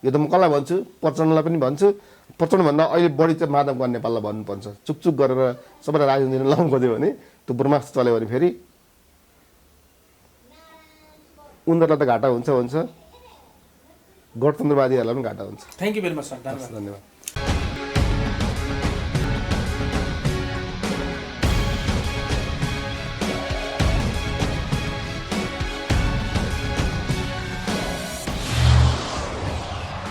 यो त म कसलाई भन्छु, प्रचण्डलाई पनि भन्छु। प्रचण्डभन्दा अहिले बढी चाहिँ माधव नेपाललाई भन्नुपर्छ। चुकचुक गरेर सबैलाई राजनीति लाउनु खोज्यो भने त्यो ब्रह्मास्त्र चल्यो भने फेरि उनीहरूलाई त घाटा हुन्छ, गणतन्त्रवादीहरूलाई पनि घाटा हुन्छ। Thank you very much sir, धन्यवाद।